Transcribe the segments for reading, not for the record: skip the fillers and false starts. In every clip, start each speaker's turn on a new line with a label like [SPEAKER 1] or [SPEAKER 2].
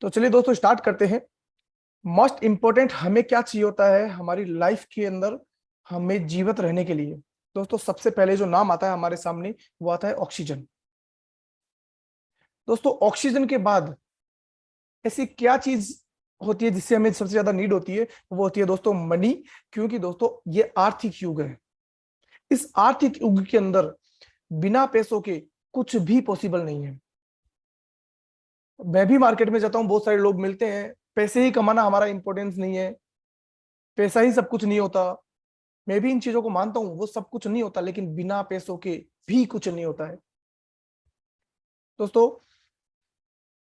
[SPEAKER 1] तो चलिए दोस्तों स्टार्ट करते हैं। मोस्ट इंपॉर्टेंट हमें क्या चाहिए होता है हमारी लाइफ के अंदर, हमें जीवित रहने के लिए। दोस्तों सबसे पहले जो नाम आता है हमारे सामने वो आता है ऑक्सीजन। दोस्तों ऑक्सीजन के बाद ऐसी क्या चीज होती है जिससे हमें सबसे ज्यादा नीड होती है, वो होती है दोस्तों मनी। क्योंकि दोस्तों ये आर्थिक युग है। इस आर्थिक युग के अंदर बिना पैसों के कुछ भी पॉसिबल नहीं है। मैं भी मार्केट में जाता हूँ, बहुत सारे लोग मिलते हैं, पैसे ही कमाना हमारा इंपॉर्टेंस नहीं है, पैसा ही सब कुछ नहीं होता। मैं भी इन चीजों को मानता हूं, वो सब कुछ नहीं होता, लेकिन बिना पैसों के भी कुछ नहीं होता है। दोस्तों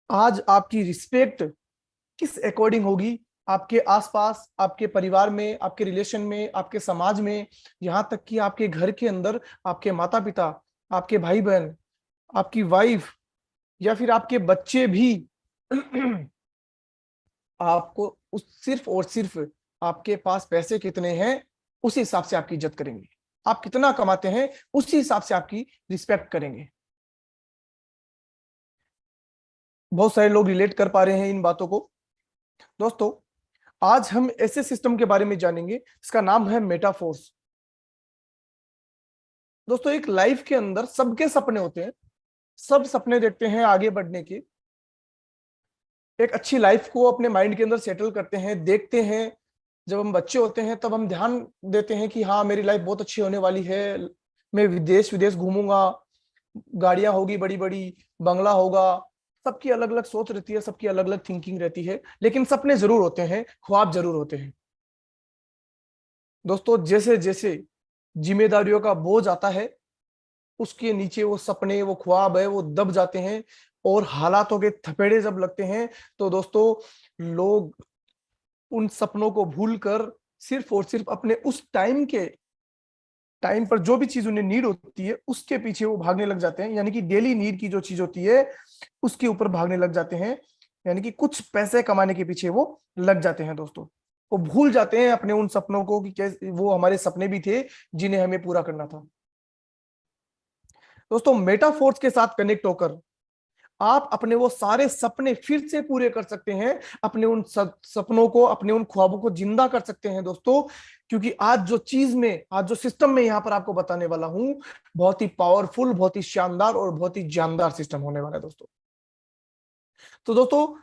[SPEAKER 1] आज आपकी रिस्पेक्ट किस अकॉर्डिंग होगी? आपके आसपास, आपके परिवार में, आपके रिलेशन में, आपके समाज में, यहाँ तक कि आपके घर के अंदर आपके माता पिता, आपके भाई बहन, आपकी वाइफ या फिर आपके बच्चे भी आपको उस सिर्फ और सिर्फ आपके पास पैसे कितने हैं उस हिसाब से आपकी इज्जत करेंगे। आप कितना कमाते हैं उसी हिसाब से आपकी रिस्पेक्ट करेंगे। बहुत सारे लोग रिलेट कर पा रहे हैं इन बातों को। दोस्तों आज हम ऐसे सिस्टम के बारे में जानेंगे इसका नाम है मेटाफोर्स। दोस्तों एक लाइफ के अंदर सबके सपने होते हैं, सब सपने देखते हैं आगे बढ़ने के, एक अच्छी लाइफ को अपने माइंड के अंदर सेटल करते हैं, देखते हैं। जब हम बच्चे होते हैं तब हम ध्यान देते हैं कि हाँ मेरी लाइफ बहुत अच्छी होने वाली है, मैं विदेश विदेश घूमूंगा, गाड़ियां होगी बड़ी बड़ी, बंगला होगा। सबकी अलग अलग सोच रहती है, सबकी अलग अलग थिंकिंग रहती है, लेकिन सपने जरूर होते हैं, ख्वाब जरूर होते हैं। दोस्तों जैसे जैसे जिम्मेदारियों का बोझ आता है, उसके नीचे वो सपने, वो ख्वाब है, वो दब जाते हैं। और हालातों के थपेड़े जब लगते हैं तो दोस्तों लोग उन सपनों को भूलकर सिर्फ और सिर्फ अपने उस टाइम पर जो भी चीज उन्हें नीड होती है उसके पीछे वो भागने लग जाते हैं। यानी कि डेली नीड की जो चीज होती है उसके ऊपर भागने लग जाते हैं। यानी कि कुछ पैसे कमाने के पीछे वो लग जाते हैं। दोस्तों वो भूल जाते हैं अपने उन सपनों को कि कैसे वो हमारे सपने भी थे जिन्हें हमें पूरा करना था। दोस्तों मेटाफोर्स के साथ कनेक्ट होकर आप अपने वो सारे सपने फिर से पूरे कर सकते हैं, अपने उन सपनों को, अपने उन ख्वाबों को जिंदा कर सकते हैं। दोस्तों क्योंकि आज जो सिस्टम में यहां पर आपको बताने वाला हूं, बहुत ही पावरफुल, बहुत ही शानदार और बहुत ही जानदार सिस्टम होने वाला है। दोस्तों तो दोस्तों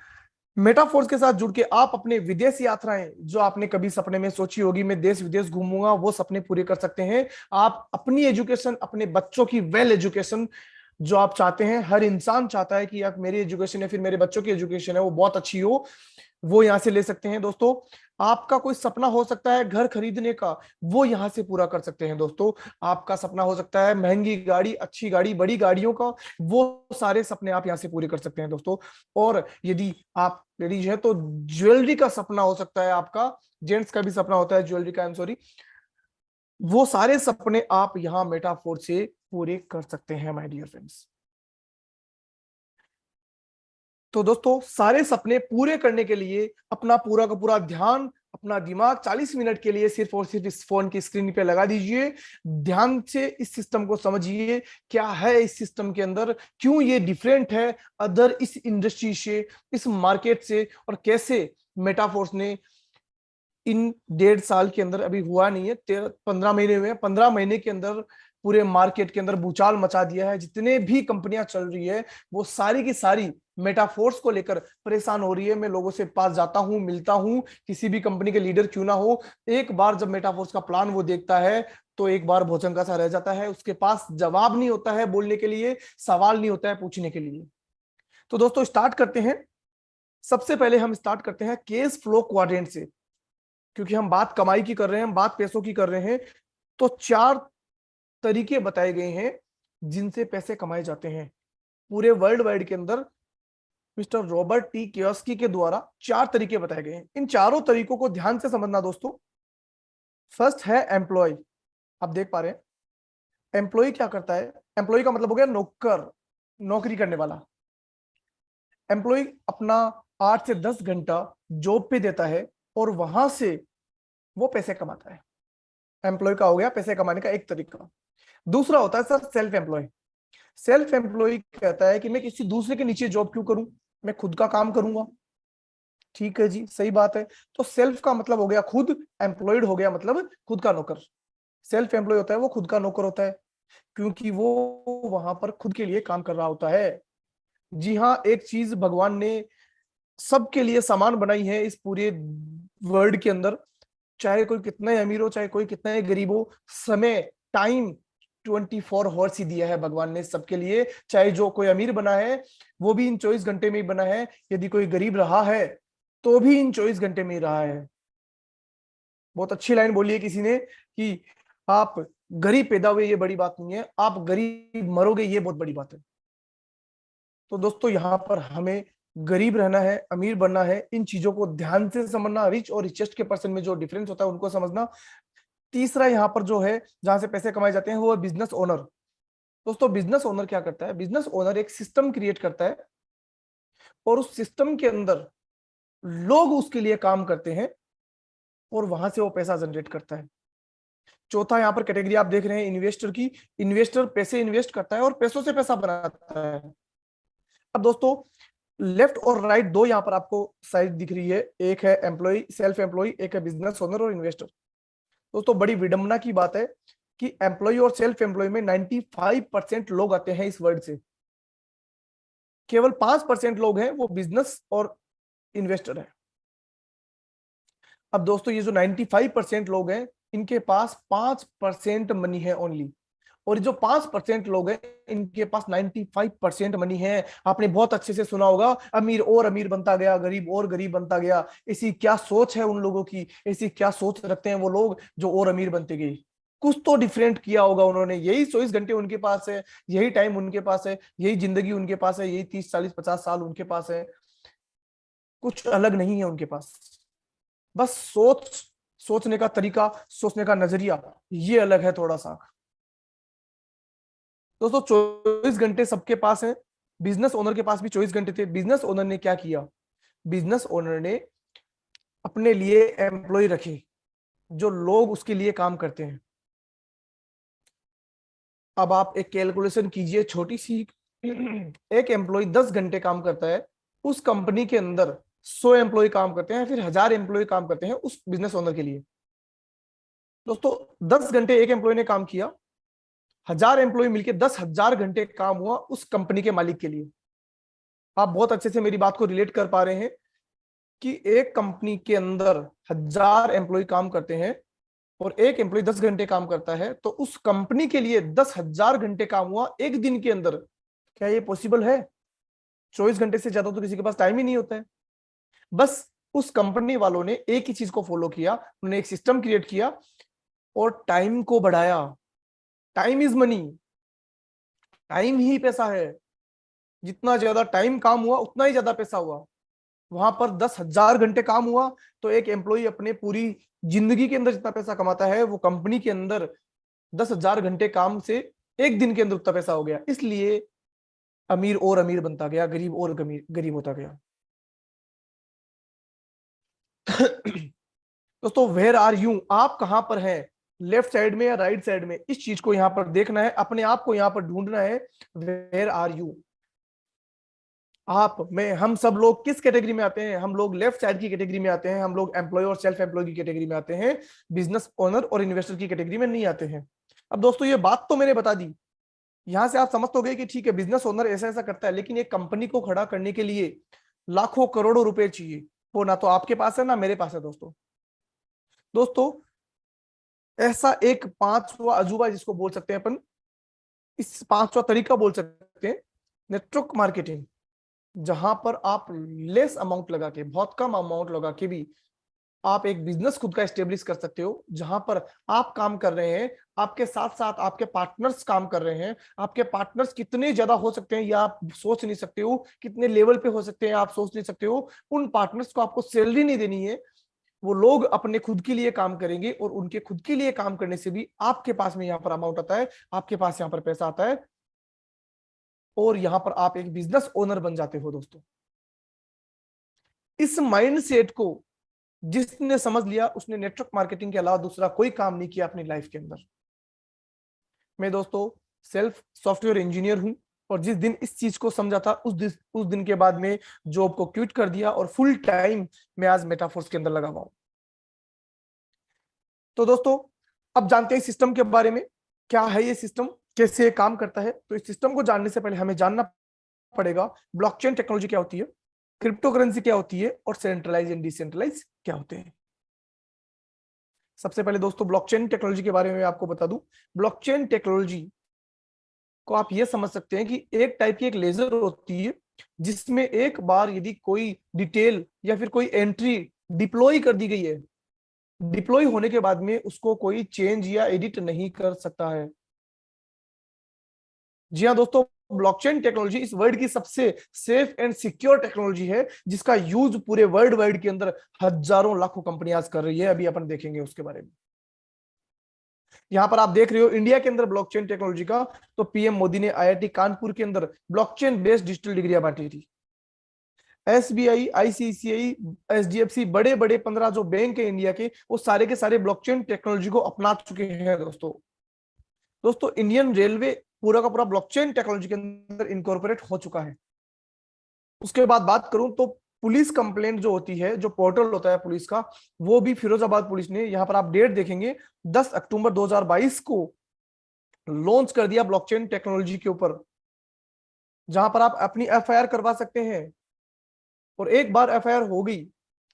[SPEAKER 1] मेटाफोर्स के साथ जुड़ के आप अपने विदेश यात्राएं जो आपने कभी सपने में सोची होगी, मैं देश विदेश घूमूंगा, वो सपने पूरे कर सकते हैं। आप अपनी एजुकेशन, अपने बच्चों की वेल एजुकेशन जो आप चाहते हैं, हर इंसान चाहता है कि आप मेरी एजुकेशन या फिर मेरे बच्चों की एजुकेशन है वो बहुत अच्छी हो, वो यहां से ले सकते हैं। दोस्तों आपका कोई सपना हो सकता है घर खरीदने का, वो यहां से पूरा कर सकते हैं। दोस्तों आपका सपना हो सकता है महंगी गाड़ी, अच्छी गाड़ी, बड़ी गाड़ियों का, वो सारे सपने आप यहां से पूरे कर सकते हैं। दोस्तों और यदि आप लेडीज है तो ज्वेलरी का सपना हो सकता है आपका, जेंट्स का भी सपना होता है ज्वेलरी का, आई एम सॉरी, वो सारे सपने आप यहां मेटाफोर से पूरे कर सकते हैं माय डियर फ्रेंड्स। तो दोस्तों सारे सपने पूरे करने के लिए अपना पूरा का पूरा ध्यान, अपना दिमाग 40 मिनट के लिए सिर्फ और सिर्फ इस फोन की स्क्रीन पे लगा दीजिए। ध्यान से इस सिस्टम को समझिए, क्या है इस सिस्टम के अंदर, क्यों ये डिफरेंट है अदर इस इंडस्ट्री से, इस मार्केट से, और कैसे मेटाफोर्स ने इन 1.5 साल के अंदर, अभी हुआ नहीं है, 15 महीने हुए हैं, 15 महीने के अंदर पूरे मार्केट के अंदर भूचाल मचा दिया है। जितने भी कंपनियां चल रही है वो सारी की सारी मेटाफोर्स को लेकर परेशान हो रही है। मैं लोगों से पास जाता हूं, मिलता हूं, किसी भी कंपनी के लीडर क्यों ना हो, एक बार जब मेटाफोर्स का प्लान वो देखता है तो एक बार भोजन सा रह जाता है। उसके पास जवाब नहीं होता है बोलने के लिए, सवाल नहीं होता है पूछने के लिए। तो दोस्तों स्टार्ट करते हैं। सबसे पहले हम स्टार्ट करते हैं केस फ्लो क्वाड्रेंट से। क्योंकि हम बात कमाई की कर रहे हैं, हम बात पैसों की कर रहे हैं, तो 4 तरीके बताए गए हैं जिनसे पैसे कमाए जाते हैं पूरे वर्ल्ड वाइड के अंदर। मिस्टर रॉबर्ट टी कियोस्की के द्वारा 4 तरीके बताए गए हैं। इन चारों तरीकों को ध्यान से समझना दोस्तों। फर्स्ट है एम्प्लॉय। आप देख पा रहे हैं एम्प्लॉय क्या करता है। एम्प्लॉय का मतलब हो गया नौकर, नौकरी करने वाला। एम्प्लॉय अपना 8 से 10 घंटा जॉब पे देता है और वहां से वो पैसे कमाता है। एम्प्लॉय का हो गया पैसे कमाने का एक तरीका। दूसरा होता है sir self employ. Self employ कहता है कि मैं किसी दूसरे के नीचे जॉब क्यों करूं, मैं खुद का काम करूंगा। ठीक है जी, सही बात है। तो सेल्फ का मतलब हो गया खुद, एम्प्लॉयड हो गया मतलब खुद का नौकर। सेल्फ एम्प्लॉय होता है वो खुद का नौकर होता है, क्योंकि वो वहां पर खुद के लिए काम कर रहा होता है। जी हाँ, एक चीज भगवान ने सबके लिए समान बनाई है इस पूरे वर्ल्ड के अंदर, चाहे कोई कितना ही अमीर हो, चाहे कोई कितना ही गरीब हो, समय, टाइम 24 आवर्स ही दिया है भगवान ने सबके लिए। चाहे जो कोई अमीर बना है वो भी इन 24 घंटे में ही बना है, यदि कोई गरीब रहा है तो भी इन 24 घंटे में ही रहा है। बहुत अच्छी लाइन बोली है किसी ने कि आप गरीब पैदा हुए ये बड़ी बात नहीं है, आप गरीब मरोगे ये बहुत बड़ी बात है। तो दोस्तों यहाँ पर हमें गरीब रहना है, अमीर बनना है, इन चीजों को ध्यान से समझना, रिच और रिचेस्ट के पर्सन में जो डिफरेंस होता है उनको समझना। तीसरा यहाँ पर जो है जहां से पैसे कमाए जाते हैं वो है बिजनेस ओनर। दोस्तों बिजनेस ओनर क्या करता है? बिजनेस ओनर एक सिस्टम क्रिएट करता है और उस सिस्टम के अंदर लोग उसके लिए काम करते हैं और वहां से वो पैसा जनरेट करता है। चौथा यहाँ पर कैटेगरी आप देख रहे हैं इन्वेस्टर की। इन्वेस्टर पैसे इन्वेस्ट करता है और पैसों से पैसा बनाता है। अब दोस्तों लेफ्ट और राइट दो यहाँ पर आपको साइड दिख रही है, एक है एम्प्लॉय सेल्फ एम्प्लॉय, एक है बिजनेस ओनर और इन्वेस्टर। दोस्तों बड़ी विडंबना की बात है कि एम्प्लॉय और सेल्फ एम्प्लॉय में 95% लोग आते हैं इस वर्ड से, केवल 5% लोग हैं वो बिजनेस और इन्वेस्टर है। अब दोस्तों ये जो 95% लोग हैं इनके पास 5% मनी है ओनली, और जो 5% लोग हैं इनके पास 95% मनी है। आपने बहुत अच्छे से सुना होगा, अमीर और अमीर बनता गया, गरीब और गरीब बनता गया। ऐसी क्या सोच है उन लोगों की, ऐसी क्या सोच रखते हैं वो लोग जो और अमीर बनते गए? कुछ तो डिफरेंट किया होगा उन्होंने, यही 24 घंटे उनके पास है, यही टाइम उनके पास है, यही जिंदगी उनके पास है, यही 30 40 50 साल उनके पास है, कुछ अलग नहीं है उनके पास। बस सोचने का तरीका, सोचने का नजरिया ये अलग है थोड़ा सा। दोस्तों 24 घंटे सबके पास है, बिजनेस ओनर के पास भी 24 घंटे थे। बिजनेस ओनर ने क्या किया? बिजनेस ओनर ने अपने लिए एम्प्लॉय रखे जो लोग उसके लिए काम करते हैं। अब आप एक कैलकुलेशन कीजिए छोटी सी, एक एम्प्लॉय 10 घंटे काम करता है, उस कंपनी के अंदर 100 एम्प्लॉय काम करते हैं, फिर 1000 एम्प्लॉय काम करते हैं उस बिजनेस ओनर के लिए। दोस्तों 10 घंटे एक एम्प्लॉय ने काम किया, 1000 एम्प्लॉय मिलकर 10,000 घंटे काम हुआ उस कंपनी के मालिक के लिए। आप बहुत अच्छे से मेरी बात को रिलेट कर पा रहे हैं कि एक कंपनी के अंदर 1000 एम्प्लॉय काम करते हैं और एक एम्प्लॉय 10 घंटे काम करता है, तो उस कंपनी के लिए 10,000 घंटे काम हुआ एक दिन के अंदर। क्या ये पॉसिबल है? 24 घंटे से ज्यादा तो किसी के पास टाइम ही नहीं होता है। बस उस कंपनी वालों ने एक ही चीज को फॉलो किया, उन्होंने एक सिस्टम क्रिएट किया और टाइम को बढ़ाया। टाइम इज मनी, टाइम ही पैसा है। जितना ज्यादा टाइम काम हुआ उतना ही ज्यादा पैसा हुआ। वहां पर 10,000 घंटे काम हुआ तो एक एम्प्लॉय अपने पूरी जिंदगी के अंदर जितना पैसा कमाता है वो कंपनी के अंदर 10,000 घंटे काम से एक दिन के अंदर उतना पैसा हो गया। इसलिए अमीर और अमीर बनता गया, गरीब और गरीब गरीब होता गया। दोस्तों वेयर आर यू, आप कहां पर हैं? लेफ्ट साइड में या राइट साइड में? इस चीज को यहां पर देखना है, अपने आप को यहां पर ढूंढना है। Where are you? आप में हम सब लोग किस कैटेगरी में आते हैं? हम लोग लेफ्ट साइड की कैटेगरी में आते हैं, हम लोग एम्प्लॉय और सेल्फ एम्प्लॉय की कैटेगरी में आते हैं, बिजनेस ओनर और इन्वेस्टर की कैटेगरी में नहीं आते हैं। अब दोस्तों ये बात तो मैंने बता दी, यहां से आप समझ तो गए कि ठीक है बिजनेस ओनर ऐसा ऐसा करता है, लेकिन एक कंपनी को खड़ा करने के लिए लाखों करोड़ों रुपए चाहिए, वो ना तो आपके पास है ना मेरे पास है। दोस्तों दोस्तों ऐसा एक पांचवा अजूबा जिसको बोल सकते हैं अपन, इस पांचवा तरीका बोल सकते हैं नेटवर्क मार्केटिंग, जहां पर आप लेस अमाउंट लगा के, बहुत कम अमाउंट लगा के भी आप एक बिजनेस खुद का एस्टेब्लिश कर सकते हो। जहां पर आप काम कर रहे हैं, आपके साथ साथ आपके पार्टनर्स काम कर रहे हैं। आपके पार्टनर्स कितने ज्यादा हो सकते हैं या आप सोच नहीं सकते हो, कितने लेवल पे हो सकते हैं आप सोच नहीं सकते हो। उन पार्टनर्स को आपको सैलरी नहीं देनी है, वो लोग अपने खुद के लिए काम करेंगे और उनके खुद के लिए काम करने से भी आपके पास में यहाँ पर अमाउंट आता है, आपके पास यहाँ पर पैसा आता है और यहाँ पर आप एक बिजनेस ओनर बन जाते हो। दोस्तों इस माइंडसेट को जिसने समझ लिया उसने नेटवर्क मार्केटिंग के अलावा दूसरा कोई काम नहीं किया अपनी लाइफ के अंदर। मैं दोस्तों सेल्फ सॉफ्टवेयर इंजीनियर हूं और जिस दिन इस चीज को समझा था उस दिन के बाद में जॉब को क्विट कर दिया और फुल टाइम मैं आज मेटाफोर्स के अंदर लगा हुआ हूं। तो दोस्तों अब जानते हैं सिस्टम के बारे में, क्या है ये सिस्टम, कैसे ये काम करता है। तो इस सिस्टम को जानने से पहले हमें जानना पड़ेगा ब्लॉकचेन टेक्नोलॉजी क्या होती है, क्रिप्टो करेंसी क्या होती है और सेंट्रलाइज एंड डिसेंट्रलाइज क्या होते हैं। सबसे पहले दोस्तों ब्लॉकचेन टेक्नोलॉजी के बारे में आपको बता दूं। ब्लॉकचेन टेक्नोलॉजी को आप ये समझ सकते हैं कि एक टाइप की एक लेजर होती है जिसमें एक बार यदि कोई डिटेल या फिर कोई एंट्री डिप्लॉय कर दी गई है, डिप्लॉय होने के बाद में उसको कोई चेंज या एडिट नहीं कर सकता है। जी हाँ दोस्तों, ब्लॉकचेन टेक्नोलॉजी इस वर्ल्ड की सबसे सेफ एंड सिक्योर टेक्नोलॉजी है जिसका यूज पूरे वर्ल्ड वाइड के अंदर हजारों लाखों कंपनियां कर रही है। अभी अपन देखेंगे उसके बारे में। यहां पर आप देख रहे हो इंडिया के अंदर ब्लॉकचेन टेक्नोलॉजी का, तो पीएम मोदी ने आईआईटी कानपुर के अंदर ब्लॉकचेन बेस्ड डिजिटल डिग्रियां बांटी थी। एसबीआई, आईसीआईसीआई, एचडीएफसी, बड़े बड़े 15 जो बैंक है इंडिया के, वो सारे के सारे ब्लॉकचेन टेक्नोलॉजी को अपना चुके हैं दोस्तों। दोस्तों इंडियन रेलवे पूरा का पूरा ब्लॉकचेन टेक्नोलॉजी के अंदर इनकॉर्पोरेट हो चुका है। उसके बाद बात करूं तो पुलिस कंप्लेंट जो होती है, जो पोर्टल होता है पुलिस का, वो भी फिरोजाबाद पुलिस ने, यहां पर आप डेट देखेंगे 10 अक्टूबर 2022 को लॉन्च कर दिया ब्लॉकचेन टेक्नोलॉजी के ऊपर, जहां पर आप अपनी एफआईआर करवा सकते हैं। और एक बार एफआईआर हो गई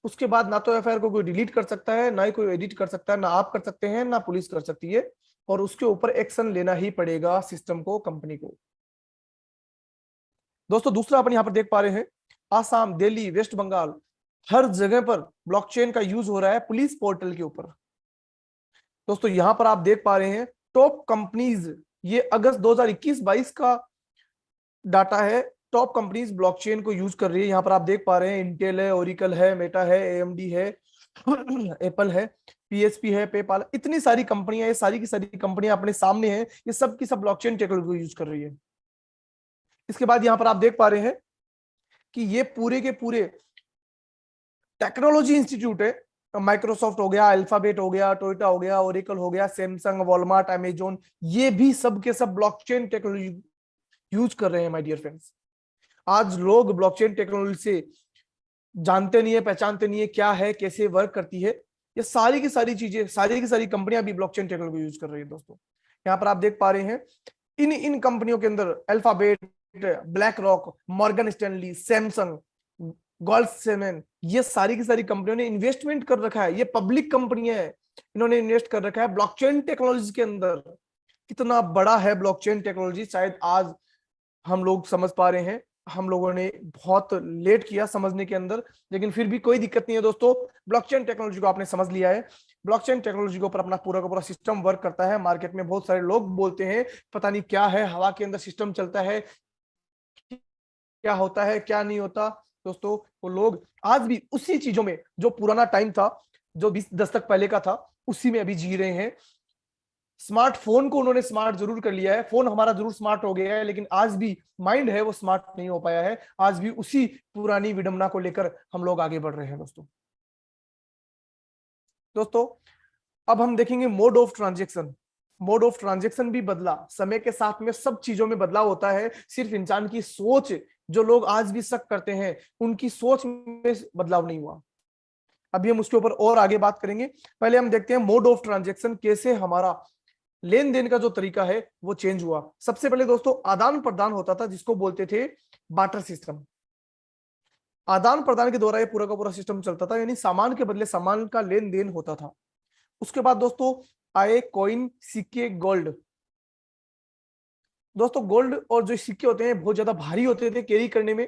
[SPEAKER 1] उसके बाद ना तो एफआईआर को कोई डिलीट कर सकता है, ना ही कोई एडिट कर सकता है, ना आप कर सकते हैं ना पुलिस कर सकती है, और उसके ऊपर एक्शन लेना ही पड़ेगा सिस्टम को, कंपनी को। दोस्तों दूसरा अपन यहां पर देख पा रहे हैं, आसाम, दिल्ली, वेस्ट बंगाल, हर जगह पर ब्लॉकचेन का यूज हो रहा है पुलिस पोर्टल के ऊपर। दोस्तों यहां पर आप देख पा रहे हैं टॉप कंपनीज, ये अगस्त 2021-22 का डाटा है। टॉप कंपनीज ब्लॉकचेन को यूज कर रही है। यहां पर आप देख पा रहे हैं इंटेल है, ओरिकल है, मेटा है, एएमडी है, एप्पल है, पीएसपी है, पेपाल, इतनी सारी कंपनियां, ये सारी की सारी कंपनियां अपने सामने हैं, ये सब की सब ब्लॉकचेन टेक्नोलॉजी को यूज कर रही है। इसके बाद यहां पर आप देख पा रहे हैं कि ये पूरे के पूरे टेक्नोलॉजी इंस्टीट्यूट है। माइक्रोसॉफ्ट हो गया, अल्फाबेट हो गया, टोयोटा हो गया, ओरेकल हो गया, सैमसंग, वॉलमार्ट, अमेजोन, ये भी सब के सब ब्लॉकचेन टेक्नोलॉजी यूज कर रहे हैं माय डियर फ्रेंड्स। आज लोग ब्लॉकचेन टेक्नोलॉजी से जानते नहीं है, पहचानते नहीं है क्या है, कैसे वर्क करती है। ये सारी की सारी चीजें, सारी की सारी कंपनियां भी ब्लॉकचेन टेक्नोलॉजी यूज कर रही है दोस्तों। यहाँ पर आप देख पा रहे हैं इन इन कंपनियों के अंदर Alphabet, BlackRock, Morgan Stanley, Samsung, Goldman, ये सारी की सारी कंपनियों ने इन्वेस्टमेंट कर रखा है। ये पब्लिक कंपनियां है, इन्होंने इन्वेस्ट कर रखा है ब्लॉकचेन टेक्नोलॉजी के अंदर। कितना बड़ा है ब्लॉकचेन टेक्नोलॉजी, शायद आज हम लोग समझ पा रहे हैं। हम लोगों ने बहुत लेट किया समझने के अंदर, लेकिन फिर भी कोई दिक्कत नहीं है दोस्तों। ब्लॉकचेन टेक्नोलॉजी को आपने समझ लिया है। ब्लॉकचेन टेक्नोलॉजी के ऊपर अपना पूरा का पूरा सिस्टम वर्क करता है। मार्केट में बहुत सारे लोग बोलते हैं पता नहीं क्या है, हवा के अंदर सिस्टम चलता है, क्या होता है क्या नहीं होता। दोस्तों वो लोग आज भी उसी चीजों में, जो पुराना टाइम था, जो 20 दशक पहले का था, उसी में अभी जी रहे हैं। स्मार्टफोन को उन्होंने स्मार्ट जरूर कर लिया है, फोन हमारा जरूर स्मार्ट हो गया है, लेकिन आज भी माइंड है वो स्मार्ट नहीं हो पाया है। आज भी उसी पुरानी विडंबना को लेकर हम लोग आगे बढ़ रहे हैं दोस्तों। दोस्तों अब हम देखेंगे mode of transaction. Mode of transaction भी बदला, समय के साथ में सब चीजों में बदलाव होता है। सिर्फ इंसान की सोच, जो लोग आज भी शक करते हैं, उनकी सोच में बदलाव नहीं हुआ। अभी हम उसके ऊपर और आगे बात करेंगे। पहले हम देखते हैं मोड ऑफ ट्रांजेक्शन, कैसे हमारा लेन देन का जो तरीका है वो चेंज हुआ। सबसे पहले दोस्तों आदान प्रदान होता था, जिसको बोलते थे बार्टर सिस्टम। आदान प्रदान के द्वारा ये पूरा का पूरा सिस्टम चलता था, यानी सामान के बदले सामान का लेन देन होता था। उसके बाद दोस्तों आए कॉइन, सिक्के, गोल्ड। दोस्तों गोल्ड और जो सिक्के होते हैं बहुत ज्यादा भारी होते थे कैरी करने में।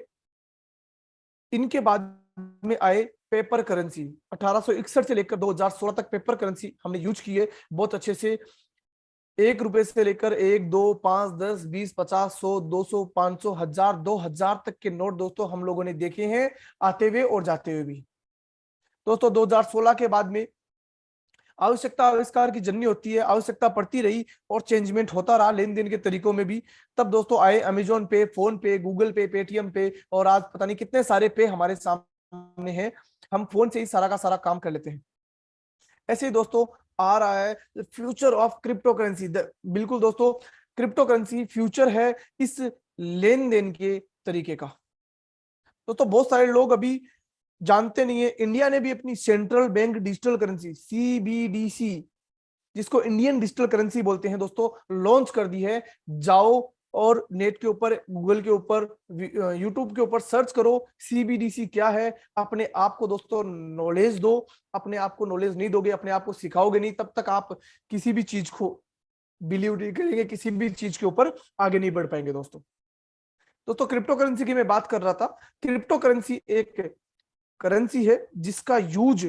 [SPEAKER 1] इनके बाद में आए पेपर करेंसी। 1861 से लेकर 2016 तक पेपर करेंसी हमने यूज की है बहुत अच्छे से। 1 रुपए से लेकर 1, 2, 5, 10, 20, 50, 100, 200, 500, 1000, 2000 तक के नोट दोस्तों हम लोगों ने देखे हैं, आते हुए और जाते हुए भी। दोस्तों 2016 के बाद में आवश्यकता आविष्कार की जननी होती है, आवश्यकता पड़ती रही और चेंजमेंट होता रहा लेन देन के तरीकों में भी। तब दोस्तों आए अमेजोन पे, फोन पे, गूगल पे, पेटीएम पे, और आज पता नहीं कितने सारे पे हमारे सामने हैं। हम फोन से ही सारा का सारा काम कर लेते हैं। ऐसे ही दोस्तों आ रहा है फ्यूचर ऑफ क्रिप्टो करेंसी। बिल्कुल दोस्तों क्रिप्टो करेंसी फ्यूचर है। इस लेन देन के तरीके का। तो बहुत सारे लोग अभी जानते नहीं है, इंडिया ने भी अपनी central bank digital currency CBDC, जिसको इंडियन डिजिटल करेंसी बोलते हैं दोस्तों, लॉन्च कर दी है। जाओ और नेट के ऊपर, गूगल के ऊपर, यूट्यूब के ऊपर सर्च करो CBDC क्या है। अपने आप को दोस्तों नॉलेज दो। अपने आप को नॉलेज नहीं दोगे, अपने आप को सिखाओगे नहीं, तब तक आप किसी भी चीज को बिलीव नहीं करेंगे, किसी भी चीज के ऊपर आगे नहीं बढ़ पाएंगे दोस्तों क्रिप्टो करेंसी की मैं बात कर रहा था। क्रिप्टो करेंसी एक करेंसी है जिसका यूज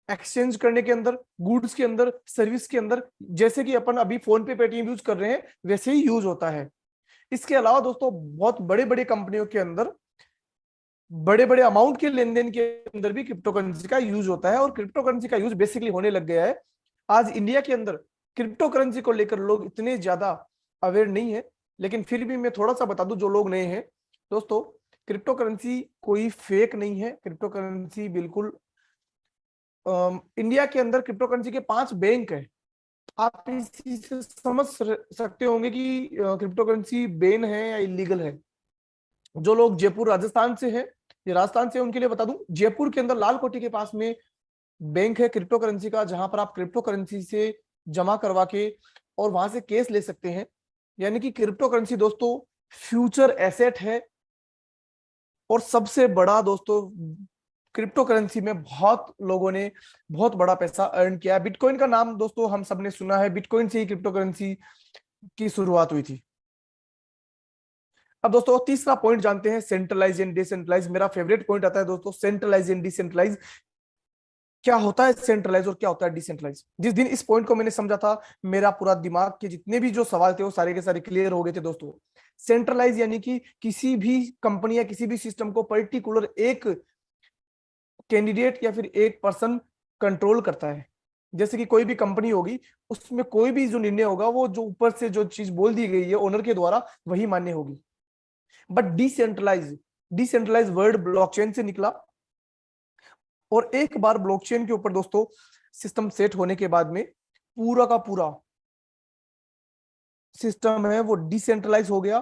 [SPEAKER 1] एक्सचेंज करने के अंदर, गुड्स के अंदर, सर्विस के अंदर, जैसे कि अपन अभी फोन पे पेटीएम यूज कर रहे हैं वैसे ही यूज होता है। इसके अलावा दोस्तों बहुत बड़े बड़े कंपनियों के अंदर बड़े बड़े अमाउंट के लेन देन के अंदर भी क्रिप्टो करेंसी का यूज होता है। और क्रिप्टो करेंसी का यूज बेसिकली होने लग गया है। आज इंडिया के अंदर क्रिप्टो करेंसी को लेकर लोग इतने ज्यादा अवेयर नहीं है, लेकिन फिर भी मैं थोड़ा सा बता दूं जो लोग नए हैं दोस्तों, क्रिप्टो करेंसी कोई फेक नहीं है। क्रिप्टो करेंसी बिल्कुल इंडिया के अंदर क्रिप्टो करेंसी के 5 बैंक है। आप इसी से समझ सकते होंगे कि क्रिप्टो करेंसी बैन है या इलीगल है। जो लोग जयपुर राजस्थान से हैं या राजस्थान से, उनके लिए बता दूं, जयपुर के अंदर लाल कोठी के पास में बैंक है क्रिप्टो करेंसी का, जहां पर आप क्रिप्टो करेंसी से जमा करवा के और वहां से केस ले सकते हैं। यानी कि क्रिप्टो करेंसी दोस्तों फ्यूचर एसेट है। और सबसे बड़ा दोस्तों, क्रिप्टो करेंसी में बहुत लोगों ने बहुत बड़ा पैसा अर्न किया है। बिटकॉइन का नाम दोस्तों हम सबने सुना है, बिटकॉइन से ही क्रिप्टो करेंसी की शुरुआत हुई थी। अब दोस्तों तीसरा पॉइंट जानते हैं, सेंट्रलाइज एंड डिसेंट्रलाइज। मेरा फेवरेट पॉइंट आता है दोस्तों, सेंट्रलाइज एंड डिसेंट्रलाइज। क्या होता है सेंट्रलाइज और क्या होता है डिसेंट्रलाइज? जिस दिन इस पॉइंट को मैंने समझा था, मेरा पूरा दिमाग के जितने भी जो सवाल थे वो सारे के सारे क्लियर हो गए थे दोस्तों। सेंट्रलाइज यानी कि किसी भी कंपनी या किसी भी सिस्टम को पर्टिकुलर एक कैंडिडेट या फिर एक पर्सन कंट्रोल करता है। जैसे कि कोई भी कंपनी होगी, उसमें कोई भी जो निर्णय होगा, वो जो ऊपर से जो चीज बोल दी गई है ओनर के द्वारा, वही मान्य होगी। But decentralise, decentralise word blockchain से निकला। और एक बार ब्लॉकचेन के ऊपर दोस्तों सिस्टम सेट होने के बाद में पूरा का पूरा सिस्टम है वो डिसेंट्रलाइज हो गया।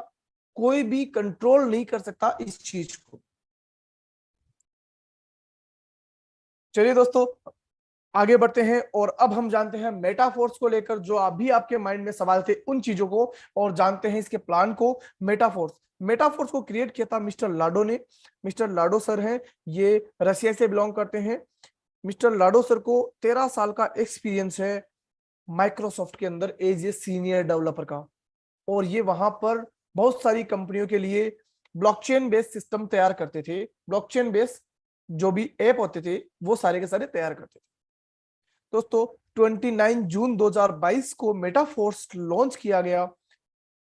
[SPEAKER 1] कोई भी कंट्रोल नहीं कर सकता इस चीज को। चलिए दोस्तों आगे बढ़ते हैं और अब हम जानते हैं मेटाफोर्स को लेकर जो अभी आपके माइंड में सवाल थे, उन चीजों को, और जानते हैं इसके प्लान को। मेटाफोर्स, मेटाफोर्स को क्रिएट किया था मिस्टर लाडो ने। मिस्टर लाडो सर हैं, ये रसिया से बिलोंग करते हैं। मिस्टर लाडो सर को 13 साल का एक्सपीरियंस है माइक्रोसॉफ्ट के अंदर एज ए सीनियर डेवलपर का। और ये वहां पर बहुत सारी कंपनियों के लिए ब्लॉकचेन बेस्ड सिस्टम तैयार करते थे। ब्लॉकचेन बेस्ड जो भी ऐप होते थे वो सारे के सारे तैयार करते थे दोस्तों। 29 जून 2022 को मेटाफोर्स लॉन्च किया गया,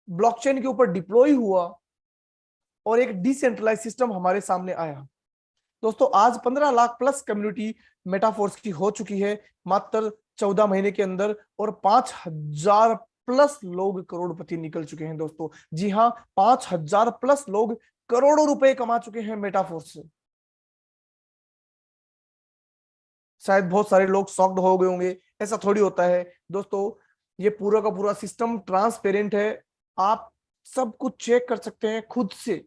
[SPEAKER 1] ब्लॉकचेन के ऊपर डिप्लॉय हुआ और एक डिसेंट्रलाइज सिस्टम हमारे सामने आया दोस्तों। आज 15 लाख प्लस कम्युनिटी मेटाफोर्स की हो चुकी है मात्र 14 महीने के अंदर, और 5000 प्लस लोग करोड़पति निकल चुके हैं दोस्तों। जी हाँ, 5000 प्लस लोग करोड़ों रुपए कमा चुके हैं मेटाफोर्स से। शायद बहुत सारे लोग शॉक्ड हो गए होंगे, ऐसा थोड़ी होता है दोस्तों। ये पूरा का पूरा सिस्टम ट्रांसपेरेंट है, आप सब कुछ चेक कर सकते हैं खुद से।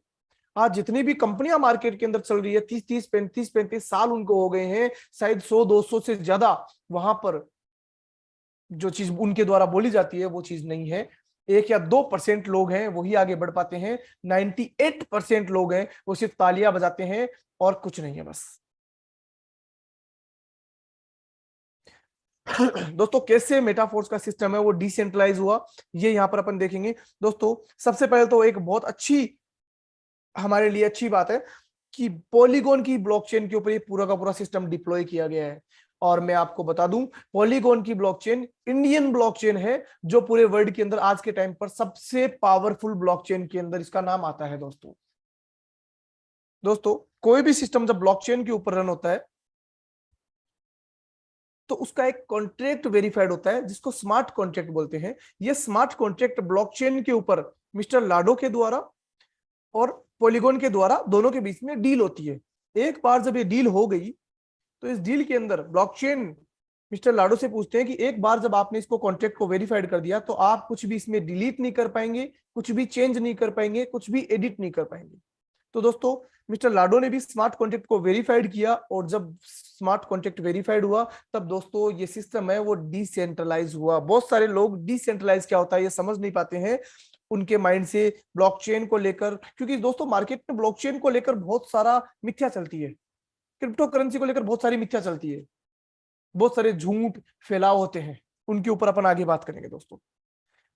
[SPEAKER 1] आज जितनी भी कंपनियां मार्केट के अंदर चल रही है, 30-30, 35-35 साल उनको हो गए हैं, शायद 100-200 से ज्यादा, वहां पर जो चीज उनके द्वारा बोली जाती है वो चीज नहीं है। 1 या 2% लोग हैं वही आगे बढ़ पाते हैं, 98% लोग हैं वो सिर्फ तालियां बजाते हैं और कुछ नहीं है बस। दोस्तों कैसे मेटाफोर्स का सिस्टम है वो डिसेंट्रलाइज हुआ, ये यहां पर अपन देखेंगे दोस्तों। सबसे पहले तो एक बहुत अच्छी, हमारे लिए अच्छी बात है कि पॉलीगॉन की ब्लॉकचेन के ऊपर ये पूरा का पूरा सिस्टम डिप्लॉय किया गया है। और मैं आपको बता दूं, पॉलीगॉन की ब्लॉकचेन इंडियन ब्लॉकचेन है, जो पूरे वर्ल्ड के अंदर आज के टाइम पर सबसे पावरफुल ब्लॉकचेन के अंदर इसका नाम आता है दोस्तों। दोस्तों कोई भी सिस्टम जब ब्लॉकचेन के ऊपर रन होता है तो उसका एक कॉन्ट्रैक्ट वेरीफाइड होता है, जिसको स्मार्ट कॉन्ट्रैक्ट बोलते हैं। ये स्मार्ट कॉन्ट्रैक्ट ब्लॉकचेन के ऊपर मिस्टर लाडो के द्वारा और पॉलीगॉन के द्वारा दोनों के बीच में डील होती है। एक बार जब ये डील हो गई तो इस डील के अंदर ब्लॉकचेन मिस्टर लाडो से पूछते हैं कि एक बार जब आपने इसको कॉन्ट्रैक्ट को वेरीफाइड कर दिया तो आप कुछ भी इसमें डिलीट नहीं कर पाएंगे, कुछ भी चेंज नहीं कर पाएंगे, कुछ भी एडिट नहीं कर पाएंगे। तो दोस्तों मिस्टर लाडो ने भी स्मार्ट कॉन्ट्रैक्ट को वेरीफाइड किया, और जब स्मार्ट कॉन्ट्रैक्ट वेरीफाइड हुआ तब दोस्तों ये सिस्टम है वो डिसेंट्रलाइज हुआ। बहुत सारे लोग डिसेंट्रलाइज क्या होता है ये समझ नहीं पाते हैं, उनके माइंड से ब्लॉकचेन को लेकर, क्योंकि दोस्तों मार्केट में ब्लॉकचेन को लेकर बहुत सारा मिथ्या चलती है, क्रिप्टो करेंसी को लेकर बहुत सारी मिथ्या चलती है, बहुत सारे झूठ फैलाव होते हैं, उनके ऊपर अपन आगे बात करेंगे दोस्तों।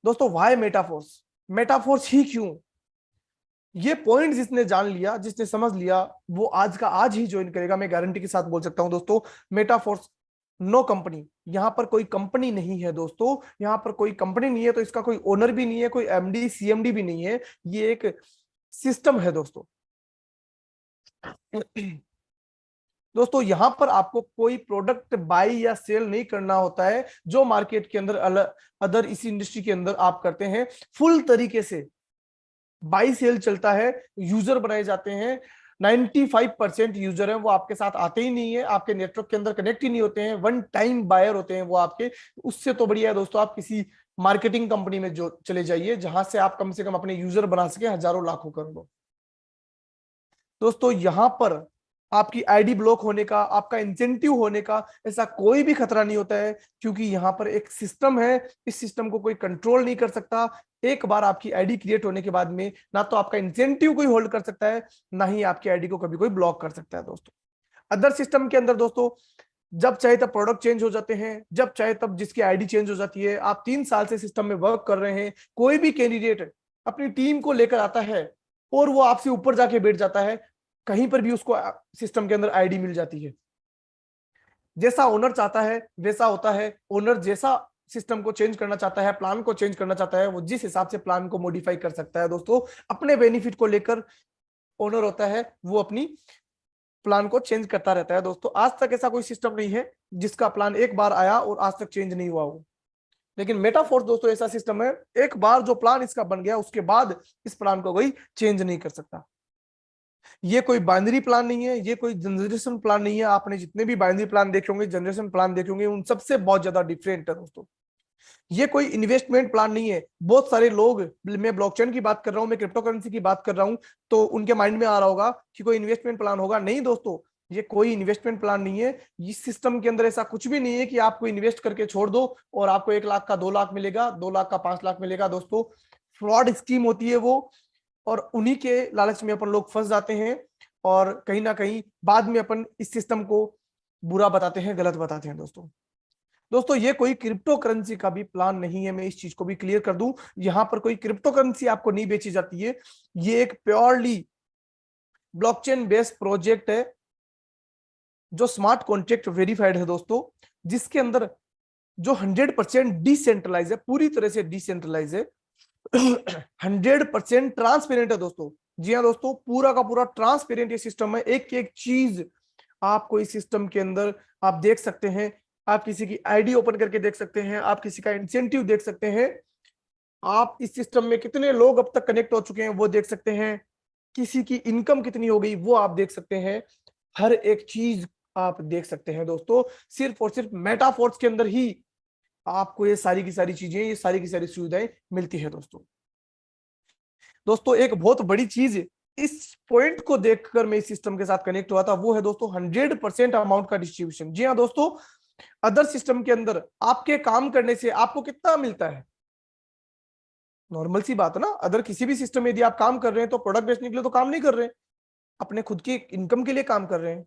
[SPEAKER 1] दोस्तों व्हाई मेटाफोर्स, मेटाफोर्स ही क्यों, ये पॉइंट जिसने जान लिया, जिसने समझ लिया, वो आज का आज ही ज्वाइन करेगा, मैं गारंटी के साथ बोल सकता हूं दोस्तों। मेटाफोर्स नो कंपनी, यहां पर कोई कंपनी नहीं है दोस्तों, यहां पर कोई कंपनी नहीं है, तो इसका कोई ओनर भी नहीं है, कोई एमडी सीएमडी भी नहीं है, ये एक सिस्टम है दोस्तों। दोस्तों यहां पर आपको कोई प्रोडक्ट बाय या सेल नहीं करना होता है, जो मार्केट के अंदर अदर इसी इंडस्ट्री के अंदर आप करते हैं। फुल तरीके से बाई सेल चलता है, यूजर बनाए जाते हैं। 95% यूजर है वो आपके साथ आते ही नहीं है, आपके नेटवर्क के अंदर कनेक्ट ही नहीं होते हैं, वन टाइम बायर होते हैं वो आपके। उससे तो बढ़िया है दोस्तों आप किसी मार्केटिंग कंपनी में जो चले जाइए, जहां से आप कम से कम अपने यूजर बना सके हजारों लाखों करोड़ों। दोस्तों यहां पर आपकी आईडी ब्लॉक होने का, आपका इंसेंटिव होने का ऐसा कोई भी खतरा नहीं होता है, क्योंकि यहां पर एक सिस्टम है, इस सिस्टम को कोई कंट्रोल नहीं कर सकता। एक बार आपकी आईडी क्रिएट होने के बाद में ना तो आपका इंसेंटिव कोई होल्ड कर सकता है, ना ही आपकी आईडी को कभी कोई ब्लॉक कर सकता है दोस्तों। अदर सिस्टम के अंदर दोस्तों जब चाहे तब प्रोडक्ट चेंज हो जाते हैं, जब चाहे तब जिसकी आईडी चेंज हो जाती है। आप 3 साल से सिस्टम में वर्क कर रहे हैं, कोई भी कैंडिडेट अपनी टीम को लेकर आता है और वो आपसे ऊपर जाके बैठ जाता है, कहीं पर भी उसको सिस्टम के अंदर आईडी मिल जाती है। जैसा ओनर चाहता है वैसा होता है, ओनर जैसा सिस्टम को चेंज करना चाहता है, प्लान को चेंज करना चाहता है, वो जिस हिसाब से प्लान को मॉडिफाई कर सकता है दोस्तों। अपने बेनिफिट को लेकर ओनर होता है वो अपनी प्लान को चेंज करता रहता है दोस्तों। आज तक ऐसा कोई सिस्टम नहीं है जिसका प्लान एक बार आया और आज तक चेंज नहीं हुआ हो। लेकिन मेटाफोर्स दोस्तों ऐसा सिस्टम है, एक बार जो प्लान इसका बन गया उसके बाद इस प्लान को कोई चेंज नहीं कर सकता। ये कोई बाइनरी प्लान नहीं है, ये कोई जनरेशन प्लान नहीं है। आपने जितने भी बाइनरी प्लान देखे होंगे, जनरेशन प्लान देखे होंगे, उन सबसे बहुत ज्यादा डिफरेंट है दोस्तों। ये कोई इन्वेस्टमेंट प्लान नहीं है। बहुत सारे लोग, मैं ब्लॉकचेन की बात कर रहा हूं, मैं क्रिप्टो करेंसी की बात कर रहा हूं, तो उनके माइंड में आ रहा होगा कि कोई इन्वेस्टमेंट प्लान होगा। नहीं दोस्तों, ये कोई इन्वेस्टमेंट प्लान नहीं है। इस सिस्टम के अंदर ऐसा कुछ भी नहीं है कि आपको इन्वेस्ट करके छोड़ दो और आपको 1 लाख का 2 लाख मिलेगा, 2 लाख का 5 लाख मिलेगा। दोस्तों फ्रॉड स्कीम होती है वो, और उन्हीं के लालच में अपन लोग फंस जाते हैं, और कहीं ना कहीं बाद में अपन इस सिस्टम को बुरा बताते हैं, गलत बताते हैं दोस्तों। दोस्तों ये कोई क्रिप्टो करेंसी का भी प्लान नहीं है, मैं इस चीज को भी क्लियर कर दूं। यहां पर कोई क्रिप्टो करेंसी आपको नहीं बेची जाती है, ये एक प्योरली ब्लॉकचेन बेस्ड प्रोजेक्ट है जो स्मार्ट कॉन्ट्रैक्ट वेरीफाइड है दोस्तों, जिसके अंदर जो 100% डिसेंट्रलाइज है, पूरी तरह से डिसेंट्रलाइज है, 100% ट्रांसपेरेंट है दोस्तों। जी हाँ दोस्तों, पूरा का पूरा ट्रांसपेरेंट ये सिस्टम है। एक एक चीज आपको इस सिस्टम के अंदर आप देख सकते हैं। आप किसी की आईडी ओपन करके देख सकते हैं, आप किसी का इंसेंटिव देख सकते हैं, आप इस सिस्टम में कितने लोग अब तक कनेक्ट हो चुके हैं वो देख सकते हैं, किसी की इनकम कितनी हो गई वो आप देख सकते हैं। हर एक चीज आप देख सकते हैं दोस्तों। सिर्फ और सिर्फ मेटाफोर्स के अंदर ही आपको ये सारी की सारी चीजें, ये सारी की सारी सुविधाएं मिलती है दोस्तों। दोस्तों एक बहुत बड़ी चीज इस पॉइंट को देखकर मैं इस सिस्टम के साथ कनेक्ट हुआ था, वो है दोस्तों 100% अमाउंट का डिस्ट्रीब्यूशन। जी हाँ दोस्तों, अदर सिस्टम के अंदर आपके काम करने से आपको कितना मिलता है, नॉर्मल सी बात है ना। अदर किसी भी सिस्टम में यदि आप काम कर रहे हैं तो प्रोडक्ट बेचने के लिए तो काम नहीं कर रहे हैं, अपने खुद की इनकम के लिए काम कर रहे हैं।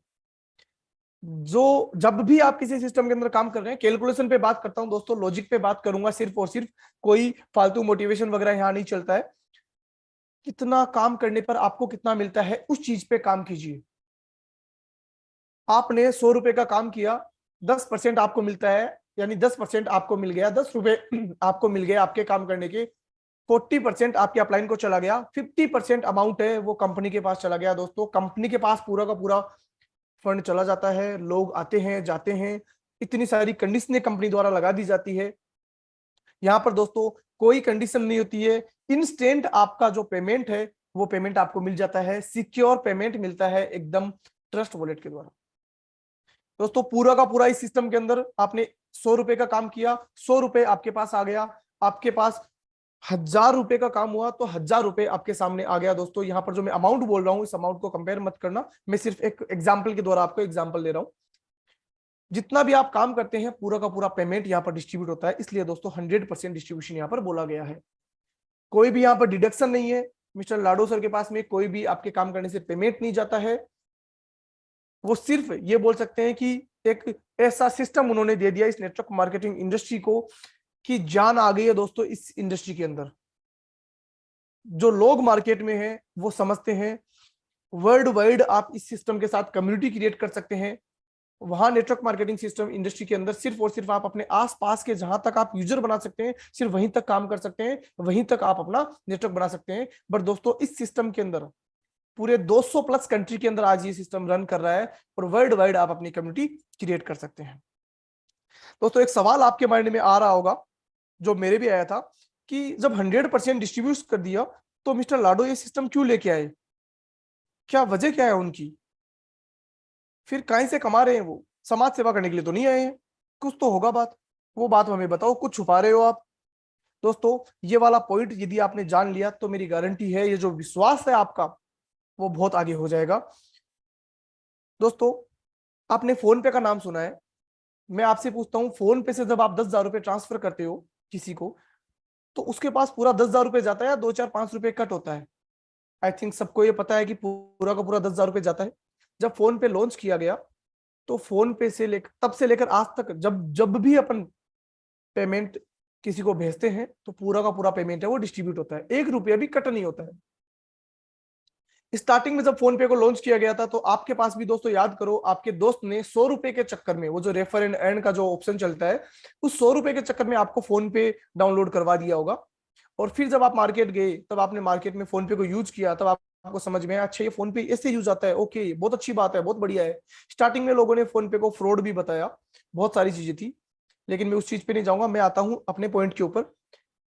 [SPEAKER 1] जो जब भी आप किसी सिस्टम के अंदर काम कर रहे हैं, कैलकुलेशन पे बात करता हूं दोस्तों, लॉजिक पे बात करूंगा सिर्फ और सिर्फ, कोई फालतू मोटिवेशन वगैरह यहां नहीं चलता है। कितना काम करने पर आपको कितना मिलता है उस चीज पे काम कीजिए। आपने 100 रुपए का काम किया, 10% आपको मिलता है, यानी 10% आपको मिल गया, 10 रुपए आपको मिल गए आपके काम करने के। 40% आपके अपलाइन को चला गया, 50% अमाउंट है वो कंपनी के पास चला गया दोस्तों। कंपनी के पास पूरा का पूरा फंड चला जाता है, लोग आते हैं जाते हैं, इतनी सारी कंडीशनें कंपनी द्वारा लगा दी जाती है। यहाँ पर दोस्तों कोई कंडीशन नहीं होती है, इंस्टेंट आपका जो पेमेंट है वो पेमेंट आपको मिल जाता है, सिक्योर पेमेंट मिलता है एकदम ट्रस्ट वॉलेट के द्वारा। दोस्तों पूरा का पूरा इस सिस्टम के अंदर आपने 100 रुपए का काम किया, 100 रुपए आपके पास आ गया, आपके पास 1000 रुपए का काम हुआ तो 1000 रुपए आपके सामने आ गया। दोस्तों यहाँ पर जो मैं अमाउंट बोल रहा हूँ, इस अमाउंट को कंपेयर मत करना, मैं सिर्फ एक एग्जाम्पल के द्वारा आपको एग्जाम्पल दे रहा हूँ। जितना भी आप काम करते हैं पूरा का पूरा पेमेंट यहाँ पर डिस्ट्रीब्यूट होता है, इसलिए दोस्तों 100% डिस्ट्रीब्यूशन यहाँ पर बोला गया है। कोई भी यहाँ पर डिडक्शन नहीं है। मिस्टर लाडो सर के पास में कोई भी आपके काम करने से पेमेंट नहीं जाता है। वो सिर्फ ये बोल सकते हैं कि एक ऐसा सिस्टम उन्होंने दे दिया इस नेटवर्क मार्केटिंग इंडस्ट्री को कि जान आ गई है दोस्तों इस इंडस्ट्री के अंदर। जो लोग मार्केट में हैं वो समझते हैं, वर्ल्ड वाइड आप इस सिस्टम के साथ कम्युनिटी क्रिएट कर सकते हैं। वहां नेटवर्क मार्केटिंग सिस्टम इंडस्ट्री के अंदर सिर्फ और सिर्फ आप अपने आसपास के जहां तक आप यूजर बना सकते हैं, सिर्फ वहीं तक काम कर सकते हैं, वहीं तक आप अपना नेटवर्क बना सकते हैं। बट दोस्तों इस सिस्टम के अंदर पूरे 200 प्लस कंट्री के अंदर आज ये सिस्टम रन कर रहा है और वर्ल्ड वाइड आप अपनी कम्युनिटी क्रिएट कर सकते हैं। दोस्तों एक सवाल आपके माइंड में आ रहा होगा, जो मेरे भी आया था, कि जब 100% डिस्ट्रीब्यूट कर दिया तो मिस्टर लाडो ये सिस्टम क्यों लेके आए, क्या वजह क्या है उनकी, फिर कहीं से कमा रहे हैं वो, समाज सेवा करने के लिए तो नहीं आए हैं, कुछ तो होगा बात, वो बात हमें बताओ, कुछ छुपा रहे हो आप। दोस्तों ये वाला पॉइंट यदि आपने जान लिया तो मेरी गारंटी है ये जो विश्वास है आपका वो बहुत आगे हो जाएगा। दोस्तों आपने फोन पे का नाम सुना है, मैं आपसे पूछता हूं, फोन पे से जब आप 10,000 रुपए ट्रांसफर करते हो किसी को, तो उसके पास पूरा 10,000 रुपए जाता है या 2 4 5 रुपए कट होता है? आई थिंक सबको ये पता है कि पूरा का पूरा 10,000 रुपए जाता है। जब फोन पे लॉन्च किया गया तो फोन पे से लेकर तब से लेकर आज तक जब जब भी अपन पेमेंट किसी को भेजते हैं तो पूरा का पूरा पेमेंट है वो डिस्ट्रीब्यूट होता है, 1 रुपया भी कट नहीं होता है। स्टार्टिंग में जब फोन पे को लॉन्च किया गया था तो आपके पास भी दोस्तों याद करो, आपके दोस्त ने 100 रुपए के चक्कर में, वो जो रेफर एंड अर्न का जो ऑप्शन चलता है, उस 100 रुपए के चक्कर में आपको फोन पे डाउनलोड करवा दिया होगा। और फिर जब आप मार्केट गए तब आपने मार्केट में फोन पे को यूज किया, तब आपको समझ में आया अच्छा ये फोन पे ऐसे यूज आता है, ओके बहुत अच्छी बात है, बहुत बढ़िया है। स्टार्टिंग में लोगों ने फोन पे को फ्रॉड भी बताया, बहुत सारी चीजें थी, लेकिन मैं उस चीज पे नहीं जाऊंगा, मैं आता हूं अपने पॉइंट के ऊपर।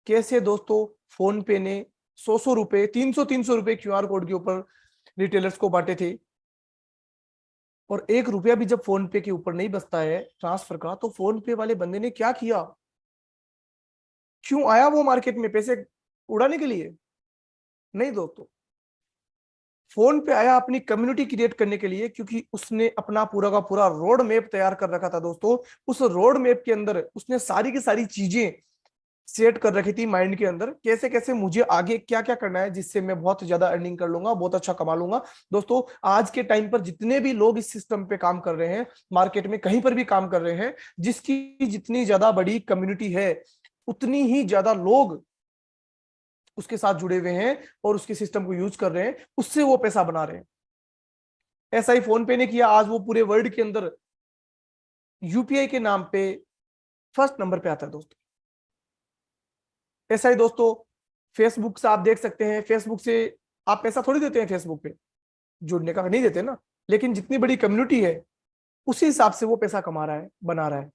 [SPEAKER 1] कैसे दोस्तों फोन पे ने 100 100 रुपए, 300 रुपए क्यूआर कोड के ऊपर रिटेलर्स को बांटे थे, और 1 रुपया भी जब फोन पे के ऊपर नहीं बचता है ट्रांसफर का, तो फोन पे वाले बंदे ने क्या किया, क्यों आया वो मार्केट में पैसे उड़ाने के लिए? नहीं दोस्तों, फोन पे आया अपनी कम्युनिटी क्रिएट करने के लिए, क्योंकि उसने अपना पूरा का पूरा रोड मैप तैयार कर रखा था दोस्तों। उस रोड मैप के अंदर उसने सारी की सारी चीजें सेट कर रखी थी माइंड के अंदर, कैसे कैसे मुझे आगे क्या क्या करना है जिससे मैं बहुत ज्यादा अर्निंग कर लूंगा, बहुत अच्छा कमा लूंगा। दोस्तों आज के टाइम पर जितने भी लोग इस सिस्टम पे काम कर रहे हैं, मार्केट में कहीं पर भी काम कर रहे हैं, जिसकी जितनी ज्यादा बड़ी कम्युनिटी है उतनी ही ज्यादा लोग उसके साथ जुड़े हुए हैं और उसके सिस्टम को यूज कर रहे हैं, उससे वो पैसा बना रहे हैं। ऐसा ही फोन पे ने किया, आज वो पूरे वर्ल्ड के अंदर यूपीआई के नाम पे फर्स्ट नंबर पे आता है दोस्तों। ऐसा ही दोस्तों फेसबुक से आप देख सकते हैं, फेसबुक से आप पैसा थोड़ी देते हैं फेसबुक पे, जुड़ने का नहीं देते ना, लेकिन जितनी बड़ी कम्युनिटी है उसी हिसाब से वो पैसा कमा रहा है, बना रहा है।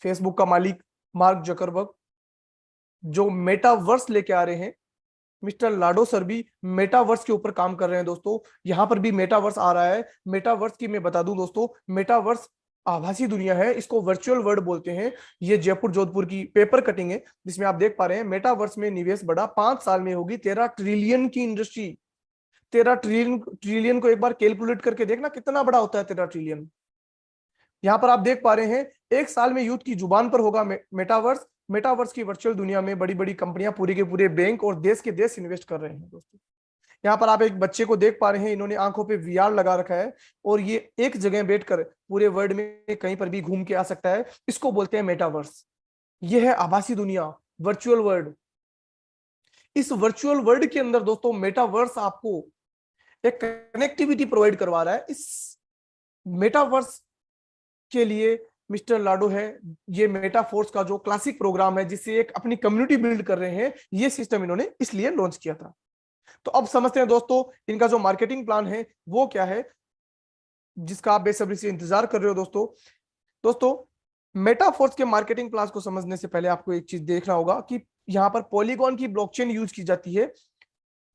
[SPEAKER 1] फेसबुक का मालिक मार्क जकरबर्ग जो मेटावर्स लेके आ रहे हैं, मिस्टर लाडो सर भी मेटावर्स के ऊपर काम कर रहे हैं दोस्तों। यहां पर भी मेटावर्स आ रहा है। मेटावर्स की मैं बता दूं दोस्तों, मेटावर्स आभासी दुनिया है, इसको वर्चुअल वर्ल्ड बोलते हैं। ये जयपुर जोधपुर की पेपर कटिंग है जिसमें आप देख पा रहे हैं मेटावर्स में निवेश बढ़ा, 5 साल में होगी 13 ट्रिलियन की इंडस्ट्री। 13 ट्रिलियन ट्रिलियन को एक बार कैलकुलेट करके देखना कितना बड़ा होता है 13 ट्रिलियन। यहाँ पर आप देख पा रहे हैं 1 साल में यूथ की जुबान पर होगा मेटावर्स। मेटावर्स की वर्चुअल दुनिया में बड़ी बड़ी कंपनियां, पूरे के पूरे बैंक और देश के देश इन्वेस्ट कर रहे हैं दोस्तों। यहाँ पर आप एक बच्चे को देख पा रहे हैं, इन्होंने आंखों पे वीआर लगा रखा है और ये एक जगह बैठकर पूरे वर्ल्ड में कहीं पर भी घूम के आ सकता है। इसको बोलते हैं मेटावर्स। ये है आभासी दुनिया, वर्चुअल वर्ल्ड। इस वर्चुअल वर्ल्ड के अंदर दोस्तों मेटावर्स आपको एक कनेक्टिविटी प्रोवाइड करवा रहा है। इस मेटावर्स के लिए मिस्टर लाडो है, ये मेटाफोर्स का जो क्लासिक प्रोग्राम है जिससे एक अपनी कम्युनिटी बिल्ड कर रहे हैं, ये सिस्टम इन्होंने इसलिए लॉन्च किया था। तो अब समझते हैं दोस्तों इनका जो मार्केटिंग प्लान है वो क्या है, जिसका आप बेसब्री से इंतजार कर रहे हो दोस्तों। दोस्तों मेटाफोर्स के मार्केटिंग प्लान को समझने से पहले आपको एक चीज देखना होगा कि यहाँ पर पॉलीगॉन की ब्लॉकचेन यूज की जाती है,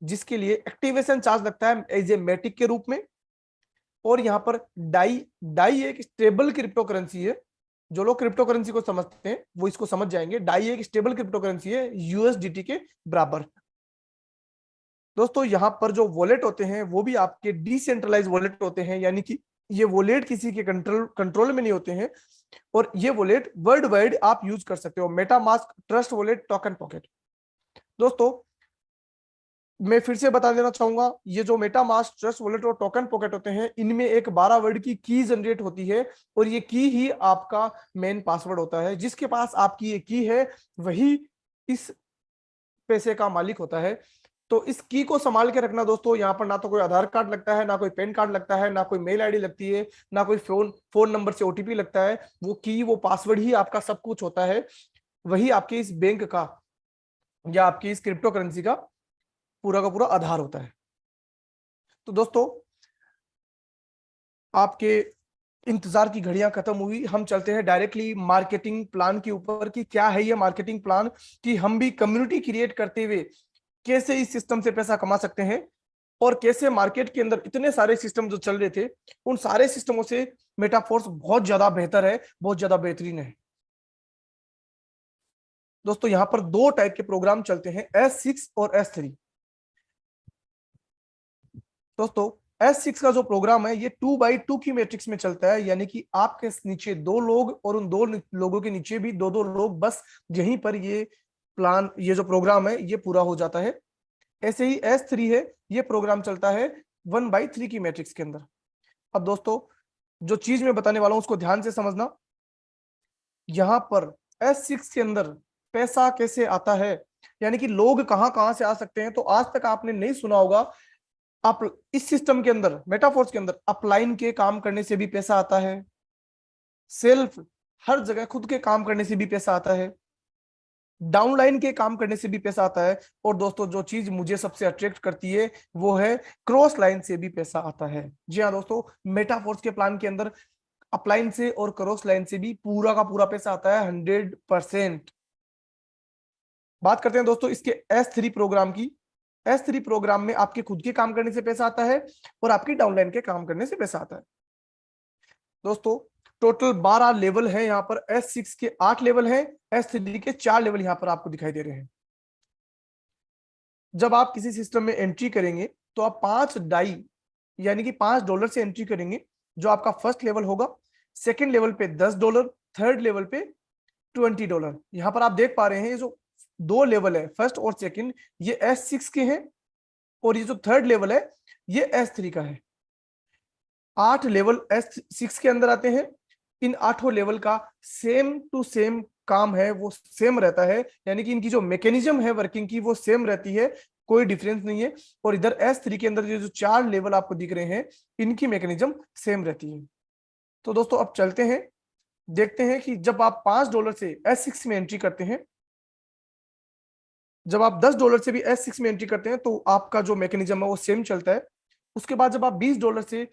[SPEAKER 1] जिसके लिए एक्टिवेशन चार्ज लगता है एज ए मैटिक के रूप में। और यहाँ पर डाई डाई एक स्टेबल क्रिप्टो करेंसी है। जो लोग क्रिप्टो करेंसी को समझते हैं वो इसको समझ जाएंगे। डाई एक स्टेबल क्रिप्टो करेंसी है यूएसडीटी के बराबर। दोस्तों यहाँ पर जो वॉलेट होते हैं वो भी आपके डिसेंट्रलाइज वॉलेट होते हैं, यानी कि ये वॉलेट किसी के कंट्रोल में नहीं होते हैं, और ये वॉलेट वर्ल्ड वाइड आप यूज कर सकते हो। MetaMask, trust wallet, token pocket. दोस्तों मैं फिर से बता देना चाहूंगा, ये जो मेटामास्क, ट्रस्ट वॉलेट और टोकन पॉकेट होते हैं, इनमें एक 12 वर्ड की जनरेट होती है, और ये की ही आपका मेन पासवर्ड होता है। जिसके पास आपकी ये की है वही इस पैसे का मालिक होता है। तो इस की को संभाल के रखना दोस्तों। यहाँ पर ना तो कोई आधार कार्ड लगता है, ना कोई पैन कार्ड लगता है, ना कोई मेल आईडी लगती है, ना कोई फोन नंबर से ओटीपी लगता है। वो की, वो पासवर्ड ही आपका सब कुछ होता है। वही आपके इस बैंक का या आपकी इस क्रिप्टो करेंसी का पूरा आधार होता है। तो दोस्तों आपके इंतजार की घड़ियां खत्म हुई, हम चलते हैं डायरेक्टली मार्केटिंग प्लान के ऊपर कि क्या है ये मार्केटिंग प्लान, कि हम भी कम्युनिटी क्रिएट करते हुए कैसे इस सिस्टम से पैसा कमा सकते हैं, और कैसे मार्केट के अंदर इतने सारे सिस्टम जो चल रहे थे उन सारे सिस्टमों से मेटाफोर्स बहुत ज्यादा बेहतर है, बहुत ज्यादा बेहतरीन है। दोस्तों यहाँ पर दो टाइप के प्रोग्राम चलते हैं, S6 और S3। दोस्तों S6 का जो प्रोग्राम है ये 2x2 की मैट्रिक्स में चलता है, यानी कि आपके नीचे दो लोग और उन दो लोगों के नीचे भी दो दो लोग, बस यहीं पर ये प्लान, ये जो प्रोग्राम है ये पूरा हो जाता है। ऐसे ही S3 है, ये प्रोग्राम चलता है 1/3 की मैट्रिक्स के अंदर। अब दोस्तों जो चीज मैं बताने वाला हूं उसको ध्यान से समझना। यहां पर S6 के अंदर पैसा कैसे आता है, यानी कि लोग कहां कहां से आ सकते हैं, तो आज तक आपने नहीं सुना होगा। आप इस सिस्टम के अंदर, मेटाफोर्स के अंदर, अपलाइन के काम करने से भी पैसा आता है, सेल्फ हर जगह खुद के काम करने से भी पैसा आता है, डाउनलाइन के काम करने से भी पैसा आता है, और दोस्तों जो चीज मुझे सबसे अट्रैक्ट करती है वो है क्रॉस लाइन से भी पैसा आता है। जी हाँ दोस्तों, मेटाफोर्स के प्लान के अंदर अपलाइन से और क्रॉस लाइन से भी पूरा का पूरा पैसा आता है 100%। बात करते हैं दोस्तों इसके S3 प्रोग्राम की। S3 प्रोग्राम में आपके खुद के काम करने से पैसा आता है और आपकी डाउनलाइन के काम करने से पैसा आता है। दोस्तों टोटल 12 लेवल है यहाँ पर। S6 के 8 लेवल हैं, S3 के 4 लेवल यहाँ पर आपको दिखाई दे रहे हैं। जब आप किसी सिस्टम में एंट्री करेंगे तो आप 5 डाई यानी कि $5 से एंट्री करेंगे, जो आपका फर्स्ट लेवल होगा। सेकेंड लेवल पे $10, थर्ड लेवल पे $20। यहां पर आप देख पा रहे हैं ये जो दो लेवल है, फर्स्ट और सेकंड, ये S6 के हैं, और ये जो थर्ड लेवल है ये S3 का है। 8 लेवल S6 के अंदर आते हैं। इन 8 लेवल का सेम टू सेम काम है, वो सेम रहता है, यानी कि इनकी जो मैकेनिज्म है वर्किंग की वो सेम रहती है, कोई डिफरेंस नहीं है। और इधर S3 के अंदर ये जो 4 लेवल आपको दिख रहे हैं इनकी मैकेनिज्म सेम रहती है। तो दोस्तों अब चलते हैं, देखते हैं कि जब आप $5 से S6 में एंट्री करते हैं, जब आप $10 से भी S6 में एंट्री करते हैं तो आपका जो मैकेनिज्म है वो सेम चलता है। उसके बाद जब आप $20 से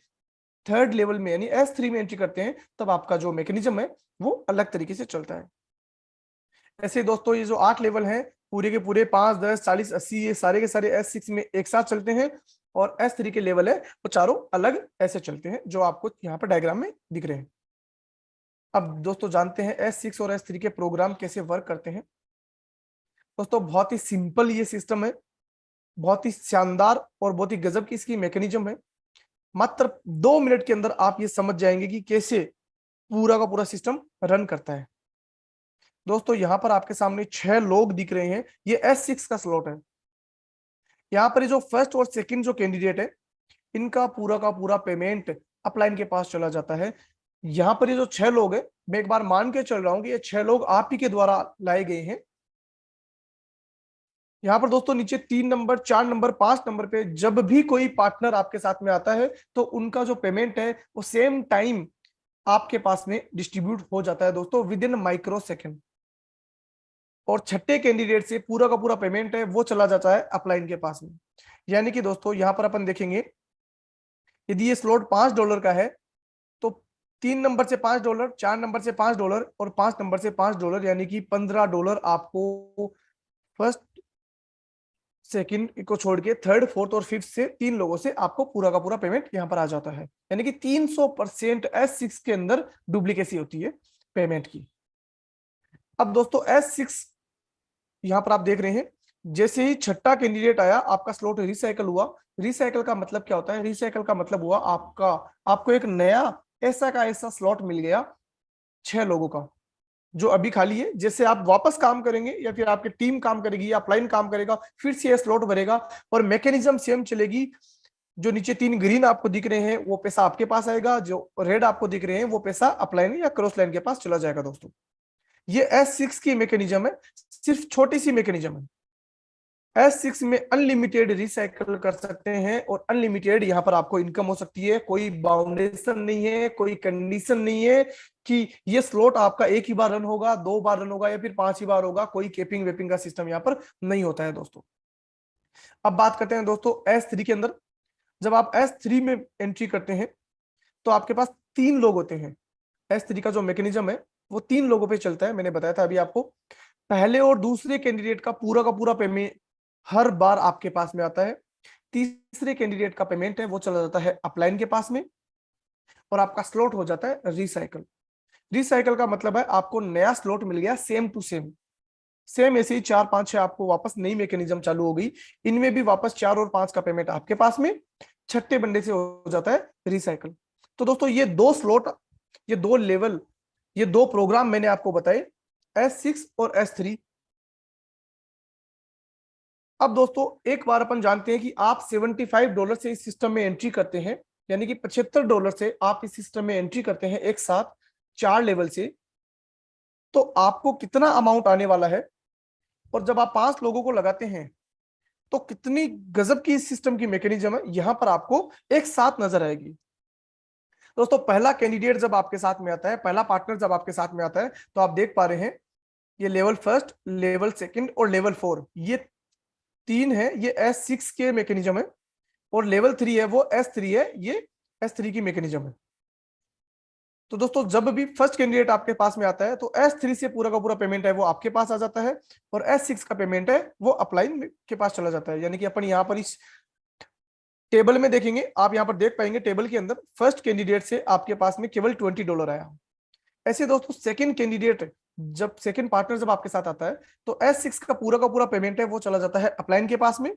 [SPEAKER 1] थर्ड लेवल में यानी S3 में एंट्री करते हैं तब आपका जो मैकेनिज्म है वो अलग तरीके से चलता है। ऐसे दोस्तों ये जो 8 लेवल हैं पूरे के पूरे 5, 10, 40, 80 ये सारे के सारे S6 में एक साथ चलते हैं, और S3 के लेवल है वो चारों अलग ऐसे चलते हैं जो आपको यहाँ पर डायग्राम में दिख रहे हैं। अब दोस्तों जानते हैं S6 और S3 के प्रोग्राम कैसे वर्क करते हैं। दोस्तों बहुत ही सिंपल ये सिस्टम है, बहुत ही शानदार और बहुत ही गजब की इसकी मैकेनिज्म है। मात्र 2 मिनट के अंदर आप ये समझ जाएंगे कि कैसे पूरा का पूरा सिस्टम रन करता है। दोस्तों यहाँ पर आपके सामने 6 लोग दिख रहे हैं, ये S6 का स्लॉट है। यहाँ पर जो फर्स्ट और सेकंड जो कैंडिडेट है इनका पूरा का पूरा पेमेंट अपलाइन के पास चला जाता है। यहाँ पर ये जो 6 लोग हैं, मैं एक बार मान के चल रहा हूँ कि ये 6 लोग आप ही के द्वारा लाए गए हैं। यहाँ पर दोस्तों नीचे 3 नंबर, 4 नंबर, 5 नंबर पे जब भी कोई पार्टनर आपके साथ में आता है तो उनका जो पेमेंट है वो सेम टाइम आपके पास में डिस्ट्रीब्यूट हो जाता है दोस्तों, विद इन माइक्रो सेकेंड। और छठे कैंडिडेट से पूरा का पूरा पेमेंट है वो चला जाता है अपलाइन के पास में। यानी कि दोस्तों यहाँ पर अपन देखेंगे, यदि ये स्लॉट $5 का है तो 3 नंबर से $5, 4 नंबर से $5 और 5 नंबर से $5, यानी कि $15 आपको फर्स्ट सेकंड को छोड़ के थर्ड, फोर्थ और फिफ्थ से 3 लोगों से आपको पूरा का पूरा पेमेंट यहाँ पर आ जाता है। यानी कि 300% S6 के अंदर डुप्लीकेसी होती है पेमेंट की। अब दोस्तों S6 यहाँ पर आप देख रहे हैं, जैसे ही छठा कैंडिडेट आया आपका स्लॉट रिसाइकल हुआ। रिसाइकल का मतलब क्या होता है? रिसाइकल का मतलब हुआ आपको एक नया ऐसा का ऐसा स्लॉट मिल गया 6 लोगों का, जो अभी खाली है। जैसे आप वापस काम करेंगे या फिर आपकी टीम काम करेगी या अपलाइन काम करेगा, फिर से ये स्लॉट भरेगा और मैकेनिज्म सेम चलेगी। जो नीचे 3 ग्रीन आपको दिख रहे हैं वो पैसा आपके पास आएगा, जो रेड आपको दिख रहे हैं वो पैसा अपलाइन या क्रॉस लाइन के पास चला जाएगा। दोस्तों ये S6 की मैकेनिज्म है, सिर्फ छोटी सी मैकेनिज्म है। S6 में अनलिमिटेड रिसाइकल कर सकते हैं और अनलिमिटेड यहाँ पर आपको इनकम हो सकती है। कोई बाउंडेशन नहीं है, कोई कंडीशन नहीं है कि ये स्लॉट आपका एक ही बार रन होगा, 2 बार रन होगा या फिर 5 ही बार होगा। कोई केपिंग वेपिंग का सिस्टम यहाँ पर नहीं होता है दोस्तों। अब बात करते हैं दोस्तों S3 के अंदर। जब आप S3 में एंट्री करते हैं तो आपके पास 3 लोग होते हैं। S3 का जो मैकेनिज्म है वो 3 लोगों पे चलता है। मैंने बताया था अभी आपको, पहले और दूसरे कैंडिडेट का पूरा पेमेंट हर बार आपके पास में आता है। तीसरे कैंडिडेट का पेमेंट है वो चला जाता है अपलाइन के पास में और आपका स्लॉट हो जाता है रिसाइकल। रिसाइकल का मतलब है आपको नया स्लॉट मिल गया, सेम टू सेम। सेम ऐसे ही 4 5 6 आपको वापस नई मैकेनिज्म चालू हो गई। इनमें भी वापस 4 और 5 का पेमेंट आपके पास में, छठे बंडे से हो जाता है रिसाइकल। तो दोस्तों ये 2 स्लॉट, ये 2 लेवल, ये 2 प्रोग्राम मैंने आपको बताए, S6 और S3। अब दोस्तों एक बार अपन जानते हैं कि आप $75 से इस सिस्टम में एंट्री करते हैं, यानी कि $75 से आप इस सिस्टम में एंट्री करते हैं एक साथ 4 लेवल से, तो आपको कितना अमाउंट आने वाला है। और जब आप 5 लोगों को लगाते हैं तो कितनी गजब की इस सिस्टम की मैकेनिज्म है, यहां पर आपको एक साथ नजर आएगी। दोस्तों पहला कैंडिडेट जब आपके साथ में आता है, पहला पार्टनर जब आपके साथ में आता है, तो आप देख पा रहे हैं ये लेवल फर्स्ट, लेवल सेकंड और लेवल 4, ये 3 है, ये S6 के मैकेनिज्म है। और लेवल 3 है वो S3 है, ये S3 की मैकेनिज्म है। तो दोस्तों जब भी फर्स्ट कैंडिडेट आपके पास में आता है तो S3 से पूरा का पूरा पेमेंट है वो आपके पास आ जाता है और S6 का पेमेंट है वो अपलाइन के पास चला जाता है। यानी कि अपन यहाँ पर इस टेबल में देखेंगे, आप यहाँ पर देख पाएंगे टेबल के अंदर फर्स्ट कैंडिडेट से आपके पास में केवल $20 आया। ऐसे दोस्तों सेकंड कैंडिडेट, जब सेकंड पार्टनर जब आपके साथ आता है तो S6 का पूरा पेमेंट है वो चला जाता है अपलाइन के पास में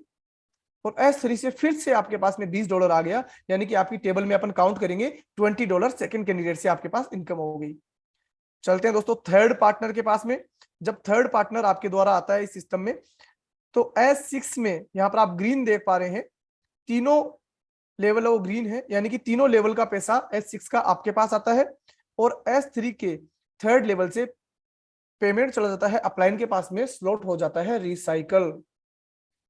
[SPEAKER 1] और S3 से फिर से आपके पास में $20 आ गया। यानी कि आपकी टेबल में अपन काउंट करेंगे $20 सेकंड कैंडिडेट से आपके पास इनकम हो गई। चलते हैं दोस्तों थर्ड पार्टनर के पास में। जब थर्ड पार्टनर आपके द्वारा आता है इस सिस्टम में तो S6 में यहाँ पर आप ग्रीन देख पा रहे हैं, तीनों लेवल वो ग्रीन है, यानी कि तीनों लेवल का पैसा S6 का आपके पास आता है और S3 के थर्ड लेवल से पेमेंट चला जाता है अपलाइन के पास में, स्लॉट हो जाता है रिसाइकल।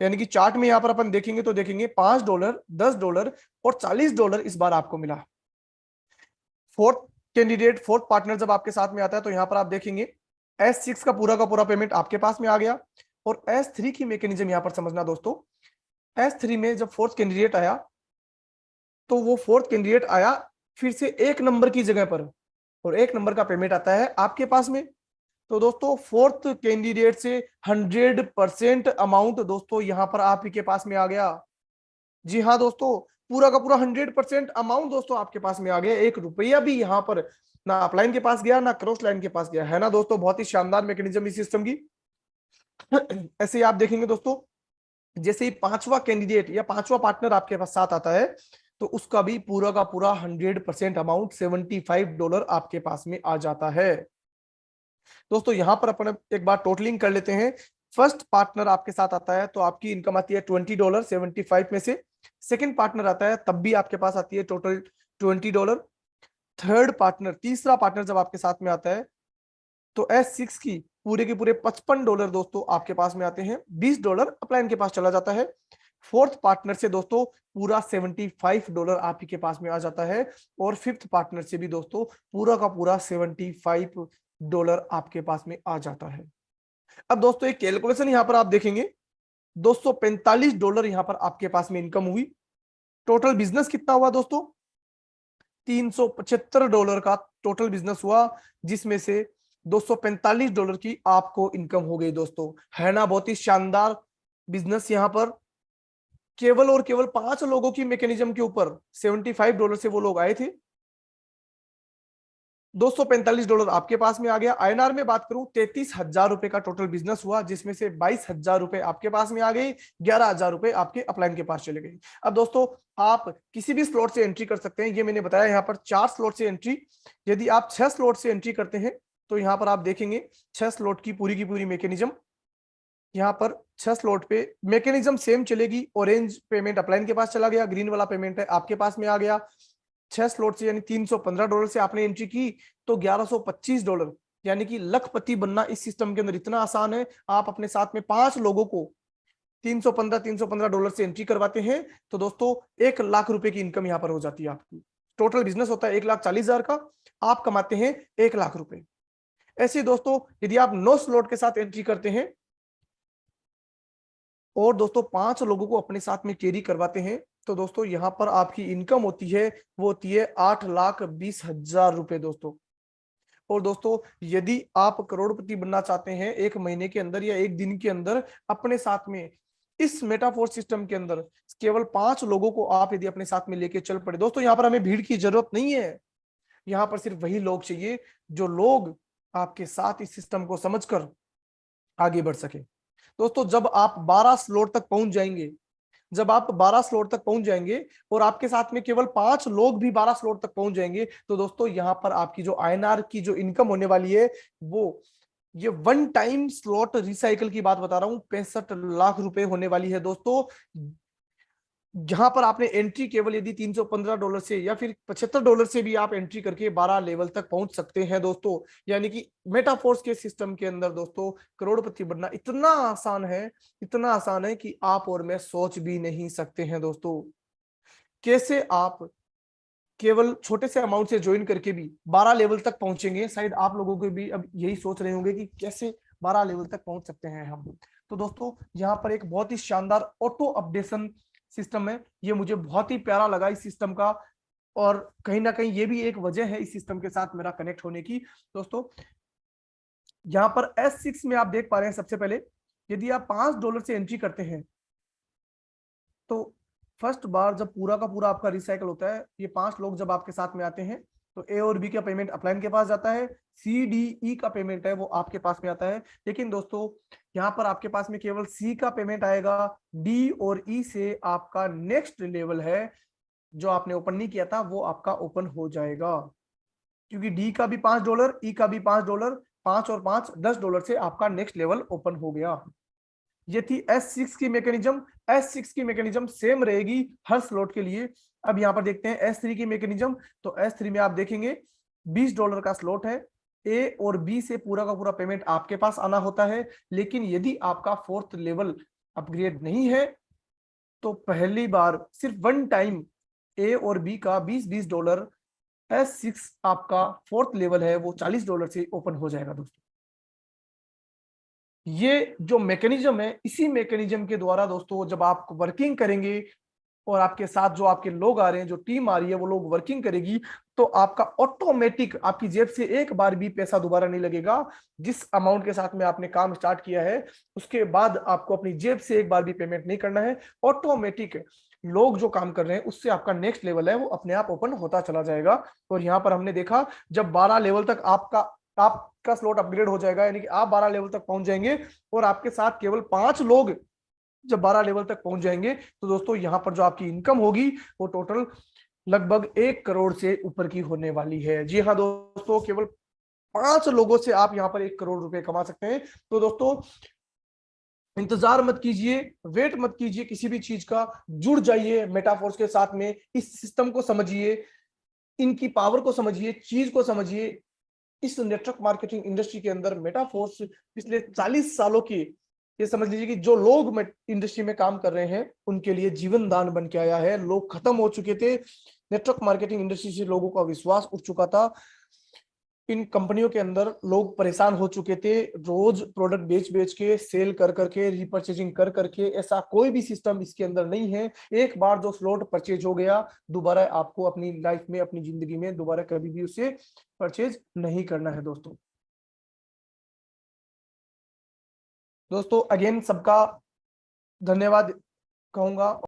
[SPEAKER 1] यानी कि चार्ट में यहां पर अपन देखेंगे तो देखेंगे $5, $10 और $40 इस बार आपको मिला। फोर्थ कैंडिडेट, फोर्थ पार्टनर जब आपके साथ में आता है तो यहां पर आप देखेंगे S6 का पूरा पेमेंट आपके पास में आ गया और S3 की मैकेनिज्म यहां पर समझना दोस्तों। S3 में जब फोर्थ कैंडिडेट आया तो वो फोर्थ कैंडिडेट आया फिर से 1 नंबर की जगह पर और 1 नंबर का पेमेंट आता है आपके पास में। तो दोस्तों फोर्थ कैंडिडेट से 100% अमाउंट दोस्तों यहां पर आप ही के पास में आ गया। जी हाँ दोस्तों, पूरा का पूरा 100% अमाउंट दोस्तों आपके पास में आ गया। 1 रुपया भी यहाँ पर ना अपलाइन के पास गया ना क्रॉस लाइन के पास गया, है ना दोस्तों। बहुत ही शानदार मैकेनिज्म इस सिस्टम की। ऐसे ही आप देखेंगे दोस्तों, जैसे ही 5वां कैंडिडेट या 5वां पार्टनर आपके पास साथ आता है तो उसका भी पूरा का पूरा 100% अमाउंट $75 आपके पास में आ जाता है। दोस्तों यहां पर अपन एक बार टोटलिंग कर लेते हैं। फर्स्ट पार्टनर आपके साथ आता है तो आपकी इनकम आती है $20 75 में से। सेकंड पार्टनर आता है तब भी आपके पास आती है टोटल $20। थर्ड पार्टनर, तीसरा पार्टनर जब आपके साथ में आता है तो S6 की पूरे के पूरे $55 दोस्तों आपके पास में आते हैं, $20 अपलाइन के पास चला जाता है। फोर्थ पार्टनर से दोस्तों पूरा $75 आप ही के पास में आ जाता है और फिफ्थ पार्टनर से भी दोस्तों पूरा का पूरा $75 आपके पास में आ जाता है। अब दोस्तों एक कैलकुलेशन यहां पर आप देखेंगे, $245 यहां पर आपके पास में इनकम हुई। टोटल बिजनेस कितना हुआ दोस्तों? $375 का टोटल बिजनेस हुआ, जिसमें से $245 की आपको इनकम हो गई दोस्तों। है ना बहुत ही शानदार बिजनेस यहाँ पर केवल और केवल 5 लोगों की मैकेनिज्म के ऊपर $75 से वो लोग आए थे। $245 आपके पास में आ गया। आईएनआर में बात करूं 33,000 रुपए का टोटल बिजनेस हुआ, जिसमें से 22,000 रुपए आपके पास में आ गई, 11,000 रुपए आपके अपलाइन के पास चले गए। अब दोस्तों आप किसी भी स्लॉट से एंट्री कर सकते हैं। ये मैंने बताया यहाँ पर 4 स्लॉट से एंट्री। यदि आप 6 स्लॉट से एंट्री करते हैं तो यहाँ पर आप देखेंगे 6 स्लॉट की पूरी मैकेनिज्म। यहाँ पर 6 स्लॉट पे मैकेनिज्म सेम चलेगी। ऑरेंज पेमेंट अपलाइन के पास चला गया, ग्रीन वाला पेमेंट है आपके पास में आ गया। 6 स्लॉट से यानी $315 से आपने एंट्री की तो $1125, यानी कि लखपति बनना इस सिस्टम के अंदर इतना आसान है। आप अपने साथ में 5 लोगों को $315 से एंट्री करवाते हैं तो दोस्तों 1 लाख रुपए की इनकम यहाँ पर हो जाती है आपकी। टोटल बिजनेस होता है 1,40,000 का, आप कमाते हैं 1 लाख रुपए। ऐसे दोस्तों यदि आप 9 स्लॉट के साथ एंट्री करते हैं और दोस्तों 5 लोगों को अपने साथ में कैरी करवाते हैं तो दोस्तों यहाँ पर आपकी इनकम होती है, वो होती है 8,20,000 रुपए दोस्तों। और दोस्तों यदि आप करोड़पति बनना चाहते हैं 1 महीने के अंदर या 1 दिन के अंदर, अपने साथ में इस मेटाफोर सिस्टम के अंदर केवल 5 लोगों को आप यदि अपने साथ में लेके चल पड़े दोस्तों, यहाँ पर हमें भीड़ की जरूरत नहीं है। यहाँ पर सिर्फ वही लोग चाहिए जो लोग आपके साथ इस सिस्टम को समझकर आगे बढ़ सके। दोस्तों जब आप 12 स्लॉट तक पहुंच जाएंगे, जब आप 12 स्लॉट तक पहुंच जाएंगे और आपके साथ में केवल 5 लोग भी 12 स्लॉट तक पहुंच जाएंगे तो दोस्तों यहां पर आपकी जो आईएनआर की जो इनकम होने वाली है वो, ये वन टाइम स्लॉट रिसाइकल की बात बता रहा हूं, 65 लाख रुपए होने वाली है दोस्तों। जहां पर आपने एंट्री केवल यदि $315 से या फिर $75 से भी आप एंट्री करके 12 लेवल तक पहुंच सकते हैं दोस्तों। यानी कि मेटाफोर्स के सिस्टम के अंदर दोस्तों करोड़पति बनना इतना आसान है, इतना आसान है कि आप और मैं सोच भी नहीं सकते हैं दोस्तों। कैसे आप केवल छोटे से अमाउंट से ज्वाइन करके भी 12 लेवल तक पहुंचेंगे। शायद आप लोगों को भी अब यही सोच रहे होंगे कि कैसे 12 लेवल तक पहुंच सकते हैं हम। तो दोस्तों यहाँ पर एक बहुत ही शानदार ऑटो अपडेशन सिस्टम है, ये मुझे बहुत ही प्यारा लगा इस सिस्टम का। और कहीं ना कहीं ये भी एक वजह है इस सिस्टम के साथ मेरा कनेक्ट होने की। दोस्तों यहाँ पर S6 में आप देख पा रहे हैं, सबसे पहले यदि आप $5 से एंट्री करते हैं तो फर्स्ट बार जब पूरा का पूरा आपका रिसाइकल होता है, ये 5 लोग जब आपके साथ में आते हैं तो ए और बी का पेमेंट अपलाइन के पास जाता है, सी डी ई का पेमेंट है वो आपके पास में आता है। लेकिन दोस्तों यहाँ पर आपके पास में केवल सी का पेमेंट आएगा, डी और ई से आपका नेक्स्ट लेवल है जो आपने ओपन नहीं किया था वो आपका ओपन हो जाएगा। क्योंकि डी का भी $5, ई का भी $5, 5 और 5 $10 से आपका नेक्स्ट लेवल ओपन हो गया। ये थी S6 की मैकेनिज्म। S6 की मैकेनिज्म सेम रहेगी हर स्लॉट के लिए। अब यहाँ पर देखते हैं S3 की मैकेनिज्म। तो S3 में आप देखेंगे $20 का स्लॉट है, ए और बी से पूरा का पूरा पेमेंट आपके पास आना होता है। लेकिन यदि आपका 4th लेवल अपग्रेड नहीं है तो पहली बार सिर्फ वन टाइम ए और बी का $20 S6 आपका 4th लेवल है वो $40 से ओपन हो जाएगा दोस्तों। ये जो मैकेनिज्म है, इसी मैकेनिज्म के द्वारा दोस्तों जब आप वर्किंग करेंगे और आपके साथ जो आपके लोग आ रहे हैं, जो टीम आ रही है वो लोग वर्किंग करेगी तो आपका ऑटोमेटिक आपकी जेब से एक बार भी पैसा दोबारा नहीं लगेगा। जिस अमाउंट के साथ में आपने काम स्टार्ट किया है उसके बाद आपको अपनी जेब से एक बार भी पेमेंट नहीं करना है। ऑटोमेटिक लोग जो काम कर रहे हैं उससे आपका नेक्स्ट लेवल है वो अपने आप ओपन होता चला जाएगा। और यहाँ पर हमने देखा जब 12 लेवल तक आपका स्लॉट अपग्रेड हो जाएगा, यानी कि आप 12 लेवल तक पहुंच जाएंगे और आपके साथ केवल 5 लोग जब 12 लेवल तक पहुंच जाएंगे तो दोस्तों यहां पर जो आपकी इनकम होगी वो टोटल लगभग 1 करोड़ से ऊपर की होने वाली है। जी हाँ दोस्तों, केवल 5 लोगों से आप यहां पर 1 करोड़ रुपए कमा सकते हैं। तो दोस्तों इंतजार मत कीजिए, वेट मत कीजिए किसी भी चीज का, जुड़ जाइए मेटाफोर्स के साथ में, इस सिस्टम को समझिए, इनकी पावर को समझिए, चीज को समझिए। इस नेटवर्क मार्केटिंग इंडस्ट्री के अंदर मेटाफोर्स पिछले 40 सालों की, ये समझ लीजिए कि जो लोग इंडस्ट्री में काम कर रहे हैं उनके लिए जीवन दान बन के आया है। लोग खत्म हो चुके थे, नेटवर्क मार्केटिंग इंडस्ट्री से लोगों का विश्वास उठ चुका था। इन कंपनियों के अंदर लोग परेशान हो चुके थे, रोज प्रोडक्ट बेच बेच के, सेल कर करके, रिपर्चेजिंग कर करके। ऐसा कोई भी सिस्टम इसके अंदर नहीं है। एक बार जो स्लॉट परचेज हो गया दोबारा आपको अपनी लाइफ में, अपनी जिंदगी में दोबारा कभी भी उसे परचेज नहीं करना है दोस्तों। दोस्तों अगेन सबका धन्यवाद कहूंगा।